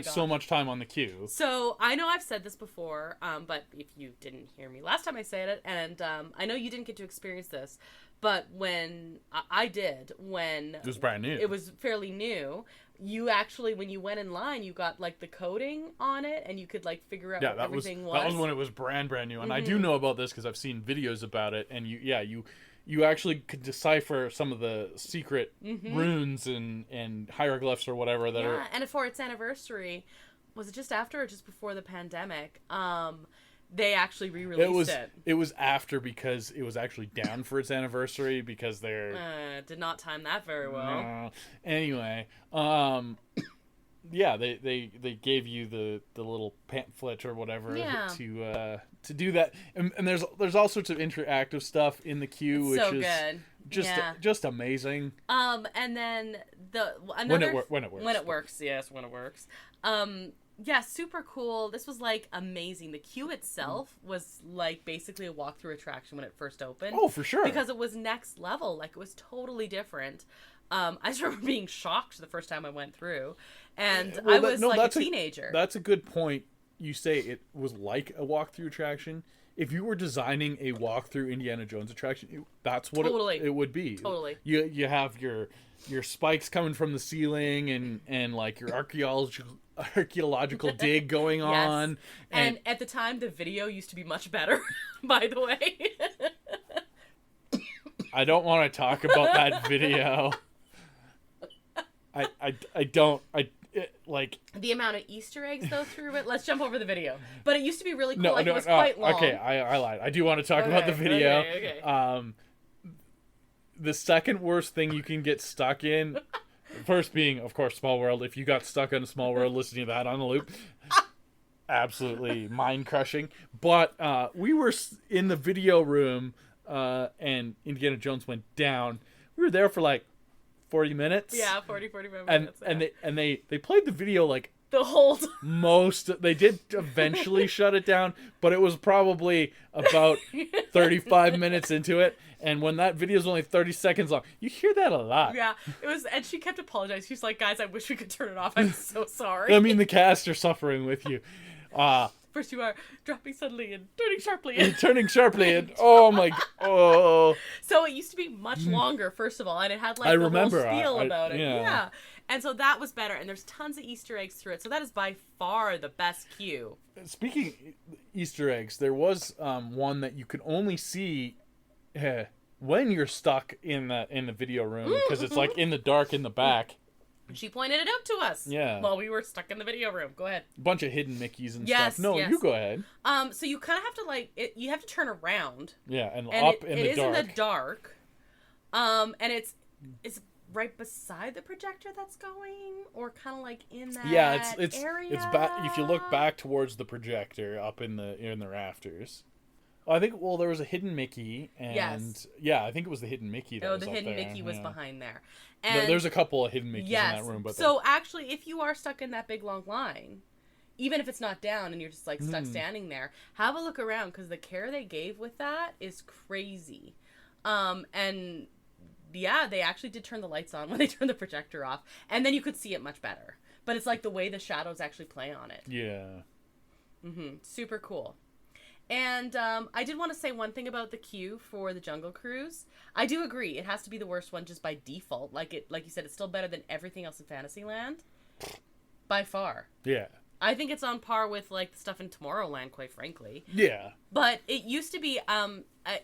so much time on the queue. So I know I've said this before, but if you didn't hear me last time I said it, and I know you didn't get to experience this, but when I did, when it was brand new, it was fairly new. You actually, when you went in line, you got like the coding on it, and you could like figure out what everything was. That was when it was brand new, and I do know about this because I've seen videos about it. And you actually could decipher some of the secret runes and hieroglyphs or whatever that are. And for its anniversary, was it just after or just before the pandemic? They actually re-released it. It was after because it was actually down for its anniversary because they're did not time that very well. Anyway, yeah, they gave you the little pamphlet or whatever to do that, and there's all sorts of interactive stuff in the queue, which is good. Just amazing. And then when it works. Yeah, super cool. This was, like, amazing. The queue itself was, like, basically a walkthrough attraction when it first opened. Oh, for sure. Because it was next level. Like, it was totally different. I just remember being shocked the first time I went through. And I was, a teenager. That's a good point. You say it was like a walkthrough attraction. If you were designing a walkthrough Indiana Jones attraction, that's what it would be. Totally. You have your spikes coming from the ceiling and like your archaeological dig going on. And at the time, the video used to be much better, by the way. I don't want to talk about that video. The amount of Easter eggs though through it. Let's jump over the video. But it used to be really cool. It was quite long. Okay, I lied. I do want to talk about the video. Okay. The second worst thing you can get stuck in, first being, of course, Small World. If you got stuck on a Small World listening to that on a loop, absolutely mind crushing. But we were in the video room, and Indiana Jones went down. We were there for like 40 minutes. Yeah, 45 minutes. And they played the video like the whole time. They did eventually shut it down, but it was probably about 35 minutes into it. And when that video is only 30 seconds long, you hear that a lot. Yeah, it was, and she kept apologizing. She's like, "Guys, I wish we could turn it off. I'm so sorry." I mean, the cast are suffering with you. First you are dropping suddenly and turning sharply and oh my god. So it used to be much longer, first of all, and it had like whole spiel about it. Yeah. And so that was better, and there's tons of Easter eggs through it. So that is by far the best queue. Speaking Easter eggs, there was one that you could only see when you're stuck in the video room because it's like in the dark in the back. She pointed it out to us. Yeah. While we were stuck in the video room. Go ahead. A bunch of hidden Mickeys and stuff. No, you go ahead. So you kind of have to you have to turn around. Yeah, and up in the dark. It is in the dark. And it's right beside the projector that's going, or kind of like in that area? It's back. If you look back towards the projector up in the rafters. I think, well, there was a hidden Mickey, and yeah, I think it was the hidden Mickey that was up there. The hidden Mickey was behind there. And there's a couple of hidden Mickeys in that room. But so actually, if you are stuck in that big long line, even if it's not down and you're just like stuck standing there, have a look around, because the care they gave with that is crazy. And yeah, they actually did turn the lights on when they turned the projector off, and then you could see it much better. But it's like the way the shadows actually play on it. Yeah. Super cool. And I did want to say one thing about the queue for the Jungle Cruise. I do agree, it has to be the worst one just by default. Like you said, it's still better than everything else in Fantasyland, by far. Yeah. I think it's on par with like the stuff in Tomorrowland, quite frankly. Yeah. But it used to be.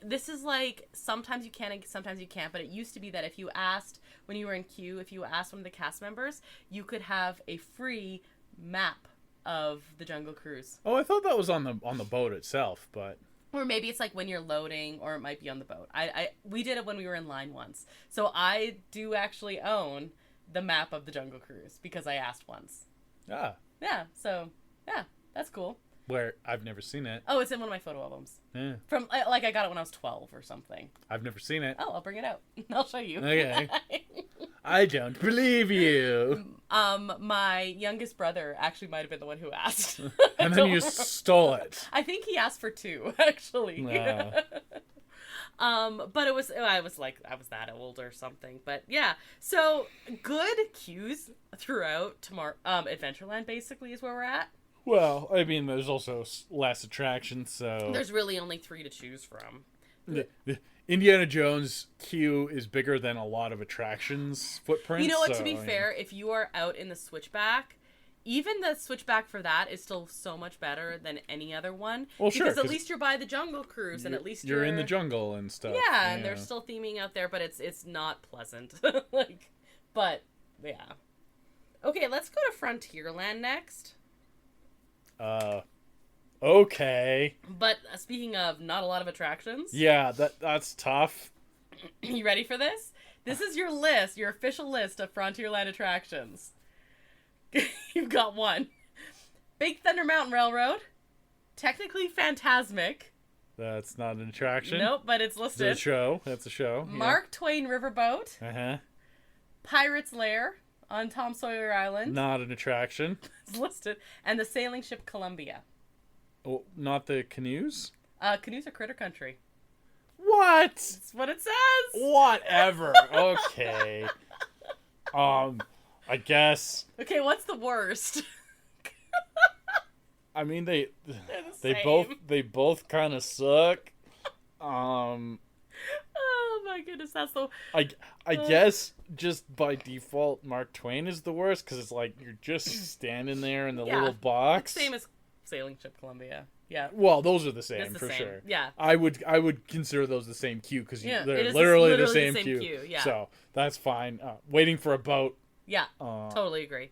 This is like sometimes you can and sometimes you can't. But it used to be that if you asked when you were in queue, if you asked one of the cast members, you could have a free map of the Jungle Cruise. Oh, I thought that was on the boat itself, but or maybe it's like when you're loading, or it might be on the boat. We did it when we were in line once, so I do actually own the map of the Jungle Cruise because I asked once. Ah. Yeah. So yeah, that's cool. Where I've never seen it. Oh, it's in one of my photo albums. Yeah. From like I got it when I was 12 or something. I've never seen it. Oh, I'll bring it out. I'll show you. Okay. I don't believe you. My youngest brother actually might have been the one who asked. And then you stole it. I think he asked for 2, actually. No. But I was that old or something. But yeah, so good queues throughout Adventureland basically is where we're at. Well, I mean, there's also less attractions, so there's really only 3 to choose from. The Indiana Jones queue is bigger than a lot of attractions footprints. You know what? To be fair, if you are out in the switchback, even the switchback for that is still so much better than any other one. Well, sure, because at least you're by the Jungle Cruise, and at least you're in the jungle and stuff. Yeah, and they're still theming out there, but it's not pleasant. But yeah. Okay, let's go to Frontierland next. Okay. But speaking of not a lot of attractions. Yeah, that's tough. You ready for this? This is your list, your official list of Frontierland attractions. You've got 1. Big Thunder Mountain Railroad. Technically Phantasmic. That's not an attraction. Nope, but it's listed. It's a show. That's a show. Mark Twain Riverboat. Uh-huh. Pirate's Lair on Tom Sawyer Island. Not an attraction. It's listed. And the sailing ship Columbia. Oh, not the canoes? Canoes are Critter Country. What? That's what it says. Whatever. Okay. I guess. Okay, what's the worst? I mean, they both kind of suck. Oh my goodness, that's the. I guess just by default, Mark Twain is the worst because it's like you're just standing there in the little box. Same as Sailing Ship Columbia. Yeah. Well, those are the same for same. sure. Yeah. I would consider those the same queue because they're literally literally the same queue. Yeah. So that's fine. Waiting for a boat. Yeah. Totally agree.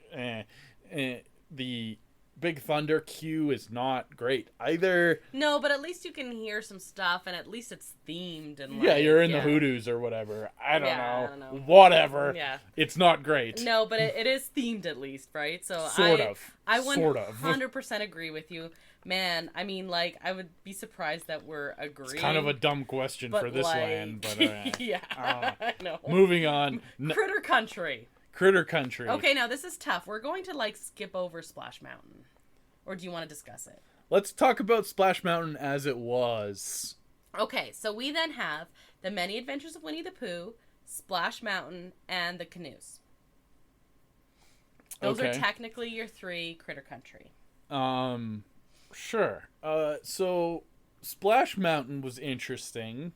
The Big Thunder queue is not great either. No, but at least you can hear some stuff, and at least it's themed and you're in the hoodoos or whatever. I don't know. Whatever. Yeah. It's not great. No, but it is themed at least, right? So I 100% agree with you. Man, I mean, like, I would be surprised that we're agreeing. It's kind of a dumb question for this land, but yeah, I know. Moving on. Critter Country. Critter Country. Okay, now this is tough. We're going to skip over Splash Mountain. Or do you want to discuss it? Let's talk about Splash Mountain as it was. Okay, so we then have The Many Adventures of Winnie the Pooh, Splash Mountain, and the canoes. Those are technically your 3 Critter Country. Sure. So Splash Mountain was interesting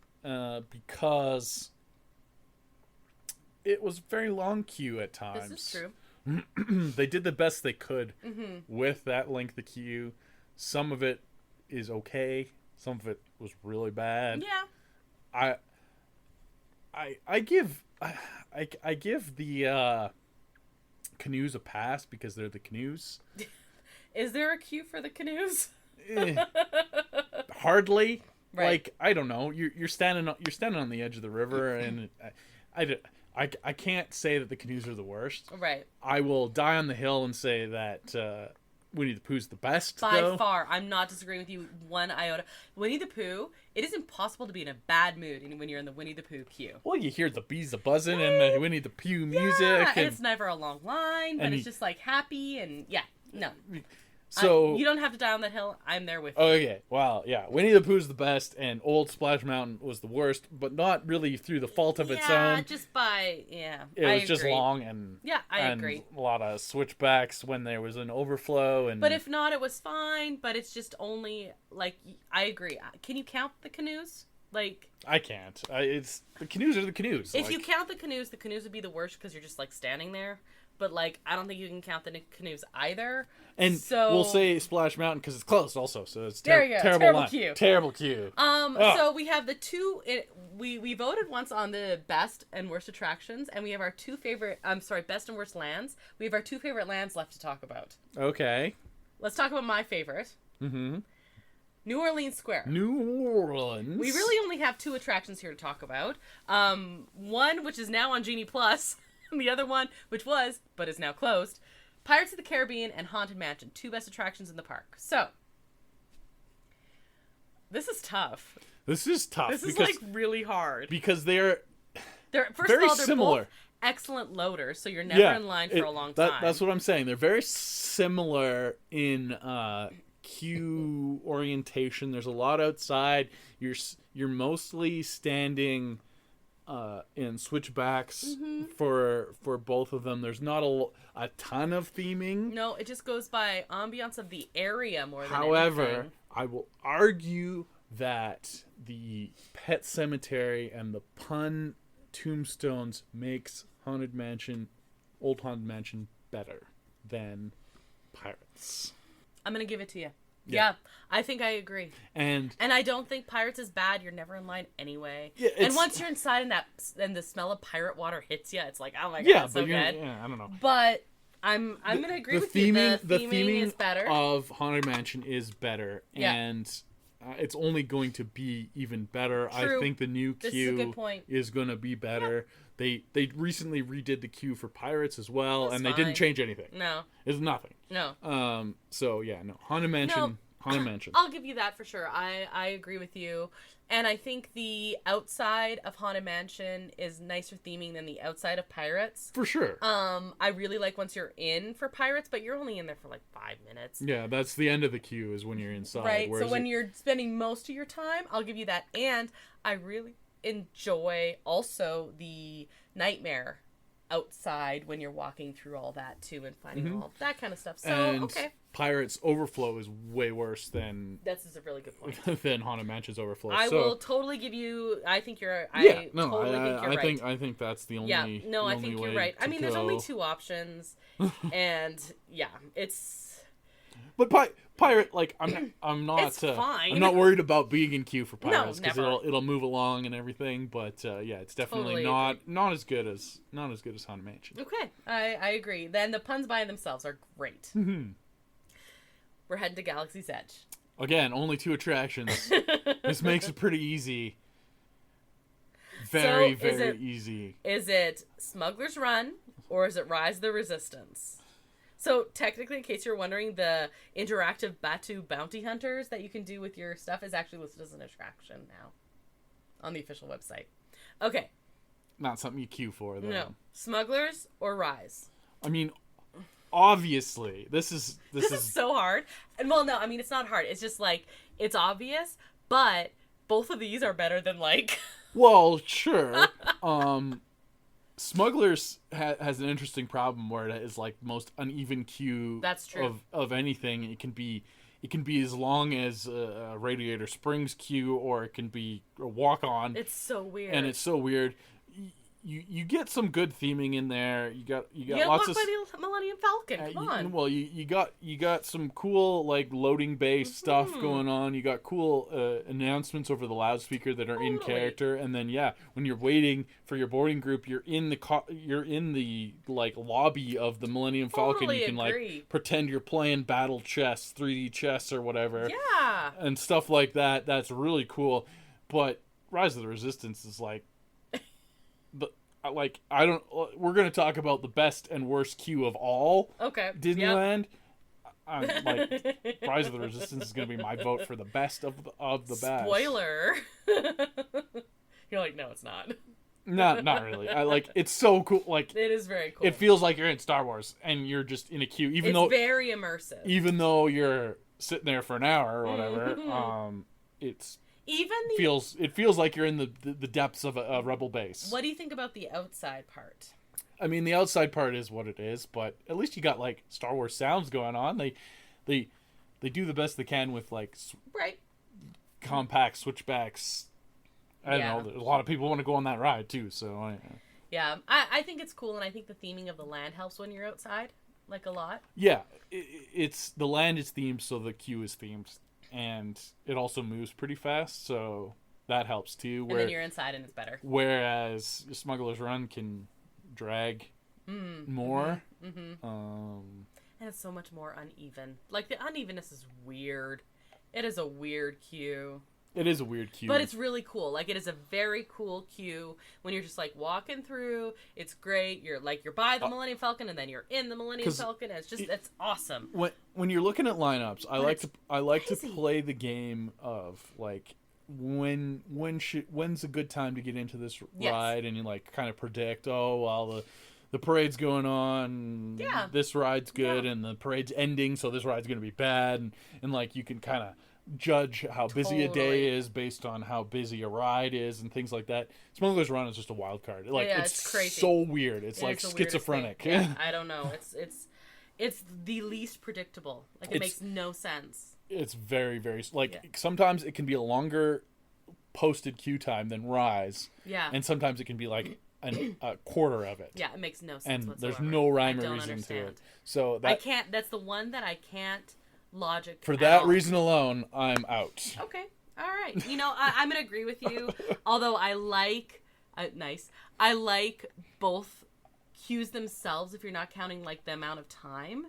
because it was a very long queue at times. This is true. They did the best they could with that length of queue. Some of it is okay. Some of it was really bad. Yeah. I give the canoes a pass because they're the canoes. Is there a queue for the canoes? Hardly. Right. Like, I don't know. You're standing on the edge of the river, and I can't say that the canoes are the worst. Right. I will die on the hill and say that Winnie the Pooh's the best, By though. far. I'm not disagreeing with you one iota. Winnie the Pooh, it is impossible to be in a bad mood when you're in the Winnie the Pooh queue. Well, you hear the bees a buzzing and the Winnie the Pooh music. Yeah, and it's never a long line, but it's just like happy and no. So you don't have to die on that hill. I'm there with you. Okay, well, yeah, Winnie the Pooh's the best, and Old Splash Mountain was the worst, but not really through the fault of its own. Yeah, just by It was just long and I agree. A lot of switchbacks when there was an overflow, and but if not, it was fine. But it's just only like I agree. Can you count the canoes? Like I can't. It's the canoes are the canoes. If you count the canoes would be the worst because you're just like standing there. But like I don't think you can count the canoes either. And so we'll say Splash Mountain because it's close also, so it's terrible queue. Terrible queue. So we have the two. We voted once on the best and worst attractions, and we have our two favorite. Best and worst lands. We have our two favorite lands left to talk about. Okay. Let's talk about my favorite. Mm-hmm. New Orleans Square. New Orleans. We really only have two attractions here to talk about. One which is now on Genie Plus, and the other one which was but is now closed. Pirates of the Caribbean and Haunted Mansion, two best attractions in the park. So, this is tough. This is like really hard because they're first very of all they're similar. both excellent loaders, so you're never in line for a long time. That's what I'm saying. They're very similar in queue orientation. There's a lot outside. You're mostly standing in switchbacks for both of them. There's not a ton of theming. No, it just goes by ambiance of the area more than However, anything. I will argue that the Pet Cemetery and the Pun Tombstones makes Old Haunted Mansion better than Pirates. I'm gonna give it to you. Yeah, I think I agree. And I don't think Pirates is bad. You're never in line anyway. Yeah, and once you're inside and the smell of pirate water hits you, it's like, oh my god, it's so good. Yeah, I don't know. But I'm gonna agree with you. The theming is better. Of Haunted Mansion is better, and it's only going to be even better. True. I think the new queue is going to be better. Yeah. They recently redid the queue for Pirates as well, and they didn't change anything. No, it's nothing. No. So yeah, no. Haunted Mansion. No. Haunted Mansion. I'll give you that for sure. I agree with you. And I think the outside of Haunted Mansion is nicer theming than the outside of Pirates. For sure. I really like once you're in for Pirates, but you're only in there for like 5 minutes. Yeah, that's the end of the queue is when you're inside. Right, so when you're spending most of your time, I'll give you that. And I really enjoy also the Nightmare outside when you're walking through all that too and finding all that kind of stuff. So, okay. Pirates Overflow is way worse than... That's a really good point. than Haunted Mansion's Overflow. I will totally give you... I think you're... I think right. I think that's the only... Yeah, no, I think you're right. I mean, there's only two options. And, yeah, it's... But Pirate, like, I'm not... It's fine. I'm not worried about being in queue for Pirates. Because it'll move along and everything. But, yeah, it's definitely not as good as Haunted Mansion. Okay, I agree. Then the puns by themselves are great. Mm-hmm. We're heading to Galaxy's Edge. Again, only two attractions. This makes it pretty easy. Very easy. Is it Smuggler's Run or is it Rise of the Resistance? So, technically, in case you're wondering, the interactive Batu bounty hunters that you can do with your stuff is actually listed as an attraction now on the official website. Okay. Not something you queue for, though. No. Smugglers or Rise? I mean... Obviously, this is so hard. And well, no, I mean it's not hard. It's just like it's obvious, but both of these are better than like. Well, sure. Smugglers has an interesting problem where it is like most uneven queue. That's true. Of anything. It can be as long as a Radiator Springs queue, or it can be a walk on. It's so weird. And it's so weird. You get some good theming in there. You got lots lots of by the Millennium Falcon. Come on. Well, you got some cool like loading based stuff going on. You got cool announcements over the loudspeaker that are in character. And then when you're waiting for your boarding group, you're in the like lobby of the Millennium Falcon. You can like pretend you're playing battle chess, 3D chess or whatever. Yeah. And stuff like that. That's really cool. But Rise of the Resistance is like like I don't. We're gonna talk about the best and worst queue of all. Okay. Disneyland. I'm like, Rise of the Resistance is gonna be my vote for the best of the best. Spoiler. You're like, no, it's not. No, not really. I like it's so cool. Like it is very cool. It feels like you're in Star Wars and you're just in a queue, It's very immersive. Even though you're sitting there for an hour or whatever, it's it feels like you're in the depths of a rebel base. What do you think about the outside part? I mean, the outside part is what it is, but at least you got like Star Wars sounds going on. They do the best they can with like compact switchbacks. I don't know. A lot of people want to go on that ride too, so. Yeah, I think it's cool, and I think the theming of the land helps when you're outside, like a lot. Yeah, it's the land is themed, so the queue is themed, and it also moves pretty fast, so that helps too. And then you're inside, and it's better. Whereas Smuggler's Run can drag more. Mm-hmm. And it's so much more uneven. Like, the unevenness is weird. It is a weird queue. It is a weird queue. But it's really cool. Like, it is a very cool queue when you're just, like, walking through. It's great. You're by the Millennium Falcon, and then you're in the Millennium Falcon. It's awesome. When you're looking at lineups, I like to play the game of, like, when's a good time to get into this ride, and you, like, kind of predict, the parade's going on, this ride's good, and the parade's ending, so this ride's going to be bad, and like, you can kind of judge how busy a day is based on how busy a ride is and things like that. Smuggler's Run is just a wild card. Like, it's crazy. So weird. It's like schizophrenic. Yeah, I don't know. It's the least predictable. Like, it makes no sense. It's very, very sometimes it can be a longer posted queue time than Rise. Yeah. And sometimes it can be like a quarter of it. Yeah, it makes no sense and whatsoever. There's no rhyme or reason to it. So I can't. That's the one that I can't logic. For that reason alone, I'm out. Okay, all right. You know, I'm gonna agree with you. Although I like both queues themselves. If you're not counting like the amount of time,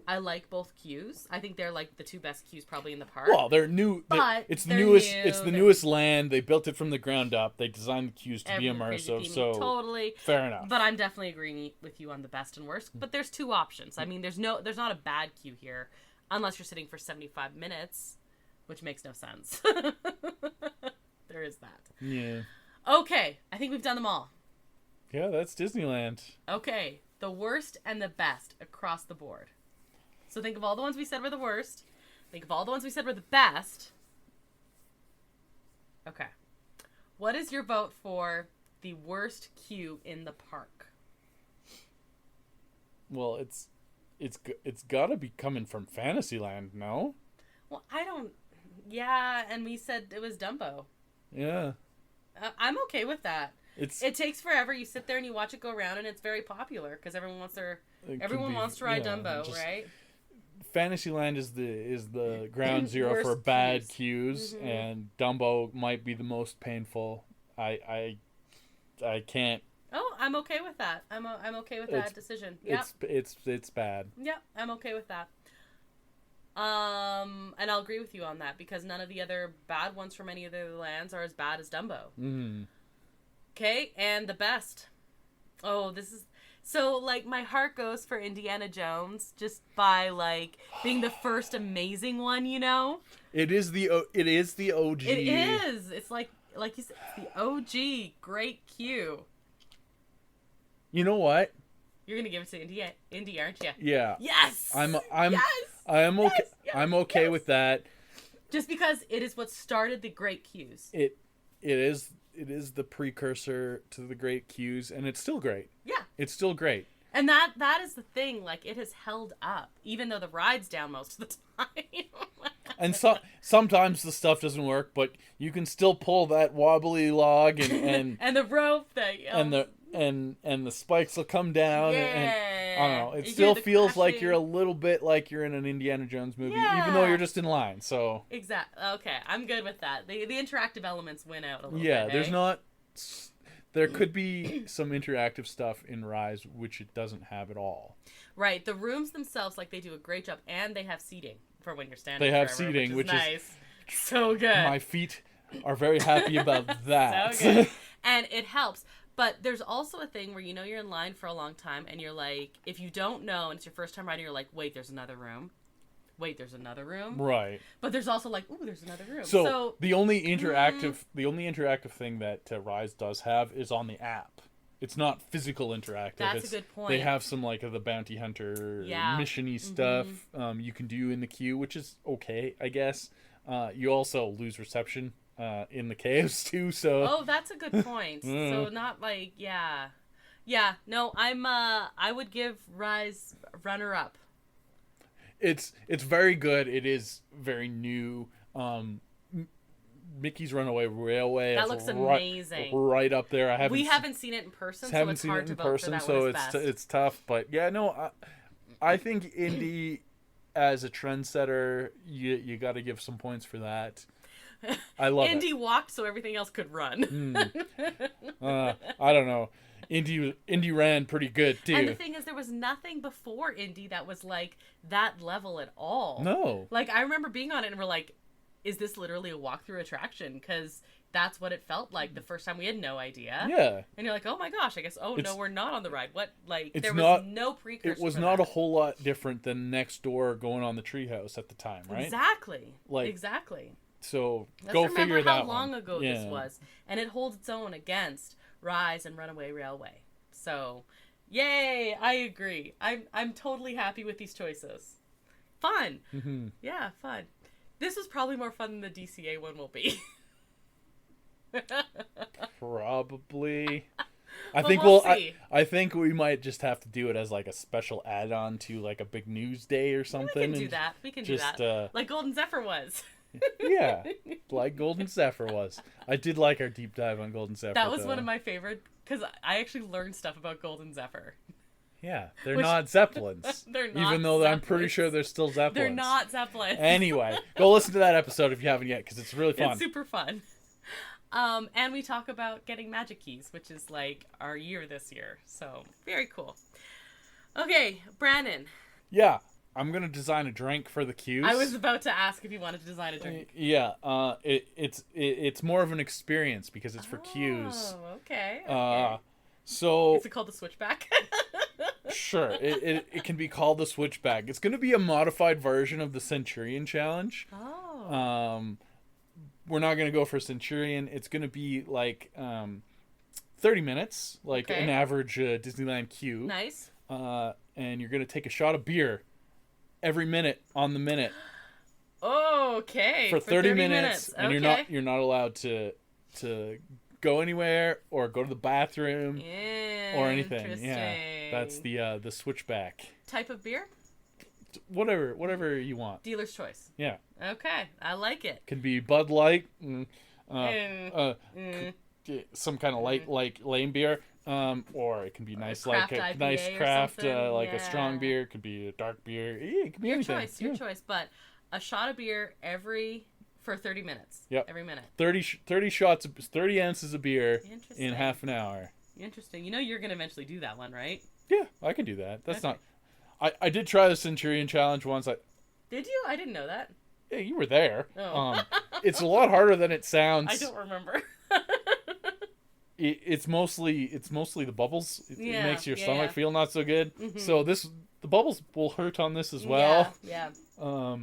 I like both queues. I think they're like the two best queues probably in the park. Well, they're new. It's the newest. It's the newest land. They built it from the ground up. They designed the queues to be immersive. So totally fair enough. But I'm definitely agreeing with you on the best and worst. But there's two options. I mean, there's not a bad queue here, unless you're sitting for 75 minutes, which makes no sense. There is that. Yeah. Okay, I think we've done them all. Yeah, that's Disneyland. Okay, the worst and the best across the board. So think of all the ones we said were the worst. Think of all the ones we said were the best. Okay. What is your vote for the worst queue in the park? Well, it's got to be coming from Fantasyland, no? Well, I don't... Yeah, and we said it was Dumbo. Yeah. I'm okay with that. It takes forever. You sit there and you watch it go around, and it's very popular because everyone wants to ride Dumbo, right? Fantasyland is the ground zero for bad queues, and Dumbo might be the most painful. I can't. Oh, I'm okay with that. I'm okay with that decision. Yep. It's bad. Yeah, I'm okay with that. And I'll agree with you on that because none of the other bad ones from any of the other lands are as bad as Dumbo. Mm. Okay, and the best. Oh, this is so like my heart goes for Indiana Jones just by like being the first amazing one, you know. It is the OG. It is. It's like you said, it's the OG great queue. You know what? You're gonna give it to Indy, aren't you? Yeah. Yes. I'm yes! okay. Yes! I'm okay with that. Just because it is what started the great queues. It is the precursor to the great queues, and it's still great. Yeah. It's still great. And that is the thing. Like, it has held up, even though the ride's down most of the time. And sometimes the stuff doesn't work, but you can still pull that wobbly log and and the rope that and the spikes will come down. Yeah. And I don't know. It still feels crashing. Like you're a little bit like you're in an Indiana Jones movie, even though you're just in line. So exactly. Okay, I'm good with that. The interactive elements win out a little bit. Yeah, there's not. There could be some interactive stuff in Rise which it doesn't have at all. Right. The rooms themselves, like, they do a great job, and they have seating for when you're standing. They have forever, seating, which nice. Is so good. My feet are very happy about that. So good. And it helps. But there's also a thing where you're in line for a long time and you're like, if you don't know and it's your first time riding, you're like, wait, there's another room. Wait, there's another room. Right. But there's also like, ooh, there's another room. So the only interactive thing that Rise does have is on the app. It's not physical interactive. That's a good point. They have some like of the bounty hunter mission-y stuff you can do in the queue, which is okay, I guess. You also lose reception in the caves too, so. Oh, that's a good point. So not like no, I would give Rise runner up. It's very good. It is very new. Mickey's Runaway Railway. That looks amazing. Right up there. We haven't seen it in person, so it's hard to vote for that one as best. It's tough. But yeah, no, I think Indy as a trendsetter, you got to give some points for that. I love it. Indy walked so everything else could run. I don't know. Indy ran pretty good too. And the thing is, there was nothing before Indy that was like that level at all. No. Like I remember being on it and we're like, is this literally a walkthrough attraction? Because that's what it felt like the first time. We had no idea. Yeah. And you're like, oh my gosh, I guess. Oh no, we're not on the ride. What? Like there was not, no precursor. It was not a whole lot different than Next Door going on the treehouse at the time, right? Exactly. Like exactly. So Let's go remember figure that how long ago yeah. this was, and it holds its own against Rise and Runaway Railway. So, yay! I agree. I'm totally happy with these choices. Fun. Mm-hmm. Yeah, fun. This was probably more fun than the DCA one will be. Probably. I think we might just have to do it as like a special add-on to like a big news day or something. We can do that. We can do that. Like Golden Zephyr was. Yeah, like Golden Zephyr was. I did like our deep dive on Golden Zephyr. That was one of my favorite, because I actually learned stuff about Golden Zephyr. Yeah, they're not Zeppelins. They're not even though Zeppelins. I'm pretty sure they're still Zeppelins. They're not Zeppelins. Anyway, go listen to that episode if you haven't yet, because it's really fun. It's super fun. And we talk about getting magic keys, which is like our year this year. So, very cool. Okay, Brandon. Yeah, I'm going to design a drink for the queues. I was about to ask if you wanted to design a drink. Yeah, it's more of an experience because it's for queues. Oh, okay. So is it called the Switchback? Sure, it can be called the Switchback. It's going to be a modified version of the Centurion Challenge. Oh. We're not going to go for Centurion. It's going to be like 30 minutes, like an average Disneyland queue. Nice. And you're going to take a shot of beer every minute on the minute. Okay. For 30 minutes. And you're not allowed to go anywhere or go to the bathroom or anything. Yeah. That's the Switchback. Type of beer? Whatever you want. Dealer's choice. Yeah. Okay, I like it. Can be Bud Light, some kind of light like lame beer, or it can be nice like a nice craft like a strong beer. It could be a dark beer. It could be anything. Your choice. But a shot of beer for 30 minutes. Yep. Every minute. 30 shots, 30 ounces of beer in half an hour. Interesting. You know you're gonna eventually do that one, right? Yeah, I can do that. That's not. I did try the Centurion Challenge once. Did you? I didn't know that. Yeah, you were there. Oh. It's a lot harder than it sounds. I don't remember. It's mostly the bubbles. It makes your stomach feel not so good. Mm-hmm. So the bubbles will hurt on this as well. Yeah. But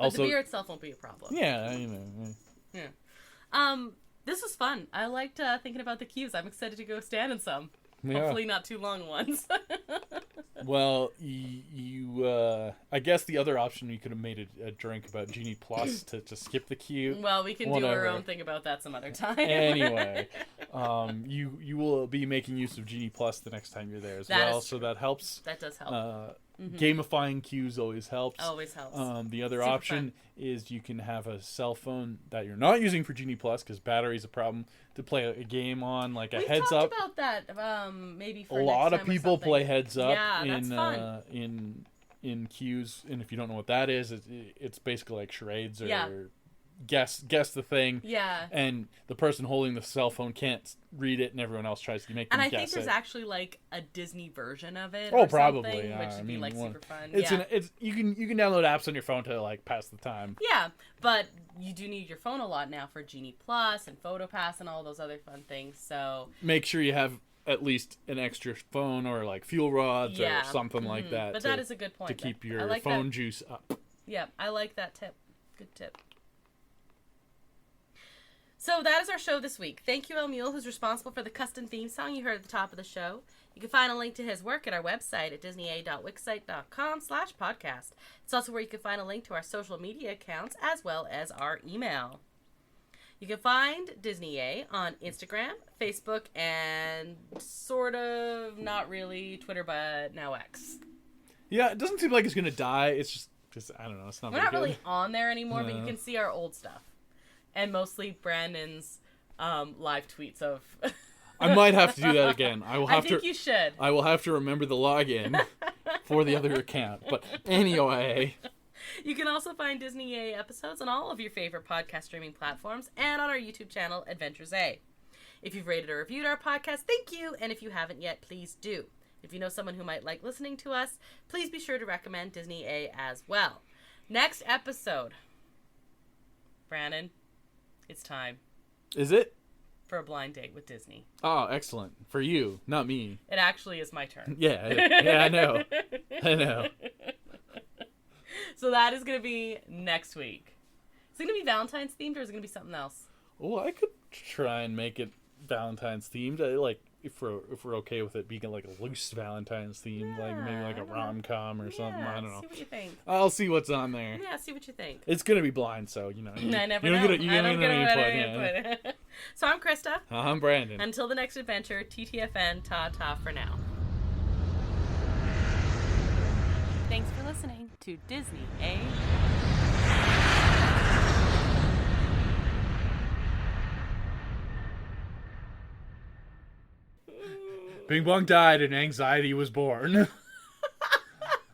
also, the beer itself won't be a problem. Yeah, you know. Yeah. This was fun. I liked thinking about the queues. I'm excited to go stand in some. Yeah. Hopefully not too long ones. Well, I guess the other option, you could have made a drink about Genie Plus to skip the queue. Well, we can do our own thing about that some other time. Anyway, you will be making use of Genie Plus the next time you're there as well, so that helps. That does help. Gamifying queues always helps. Always helps. The other option is you can have a cell phone that you're not using for Genie Plus because battery's a problem to play a game on, like a Heads Up. We talked about that maybe for a lot of people play Heads Up in queues, and if you don't know what that is, it's basically like charades or guess the thing. Yeah. And the person holding the cell phone can't read it, and everyone else tries to make them guess it. And I think there's actually like a Disney version of it. Oh, or probably. something, which would be like super fun. You can download apps on your phone to like pass the time. Yeah, but you do need your phone a lot now for Genie Plus and PhotoPass and all those other fun things. So make sure you have at least an extra phone or like fuel rods or something like that. But that is a good point. To keep your phone juice up. Yeah, I like that tip. Good tip. So that is our show this week. Thank you, El Mule, who's responsible for the custom theme song you heard at the top of the show. You can find a link to his work at our website at disneya.wixsite.com/podcast. It's also where you can find a link to our social media accounts as well as our email. You can find Disney on Instagram, Facebook, and sort of, not really, Twitter, but now X. Yeah, it doesn't seem like it's going to die. It's just, I don't know. It's not. We're not really on there anymore, but you can see our old stuff. And mostly Brandon's live tweets of... I might have to do that again. I think you should. I will have to remember the login for the other account. But anyway... You can also find Disney A episodes on all of your favorite podcast streaming platforms and on our YouTube channel, Adventures A. If you've rated or reviewed our podcast, thank you. And if you haven't yet, please do. If you know someone who might like listening to us, please be sure to recommend Disney A as well. Next episode. Brandon, it's time. Is it? For a blind date with Disney. Oh, excellent. For you, not me. It actually is my turn. Yeah, I know. I know. So that is going to be next week. Is it going to be Valentine's themed or is it going to be something else? Oh, I could try and make it Valentine's themed. Like if we're okay with it being like a loose Valentine's theme, like maybe like a rom-com or something. I don't know. See what you think. I'll see what's on there. Yeah, see what you think. It's gonna be blind, so you know. I never know. You don't get any input. So I'm Krysta. I'm Brandon. Until the next adventure, TTFN, ta-ta for now. Thanks for listening to Disney A. Bing Bong died and anxiety was born.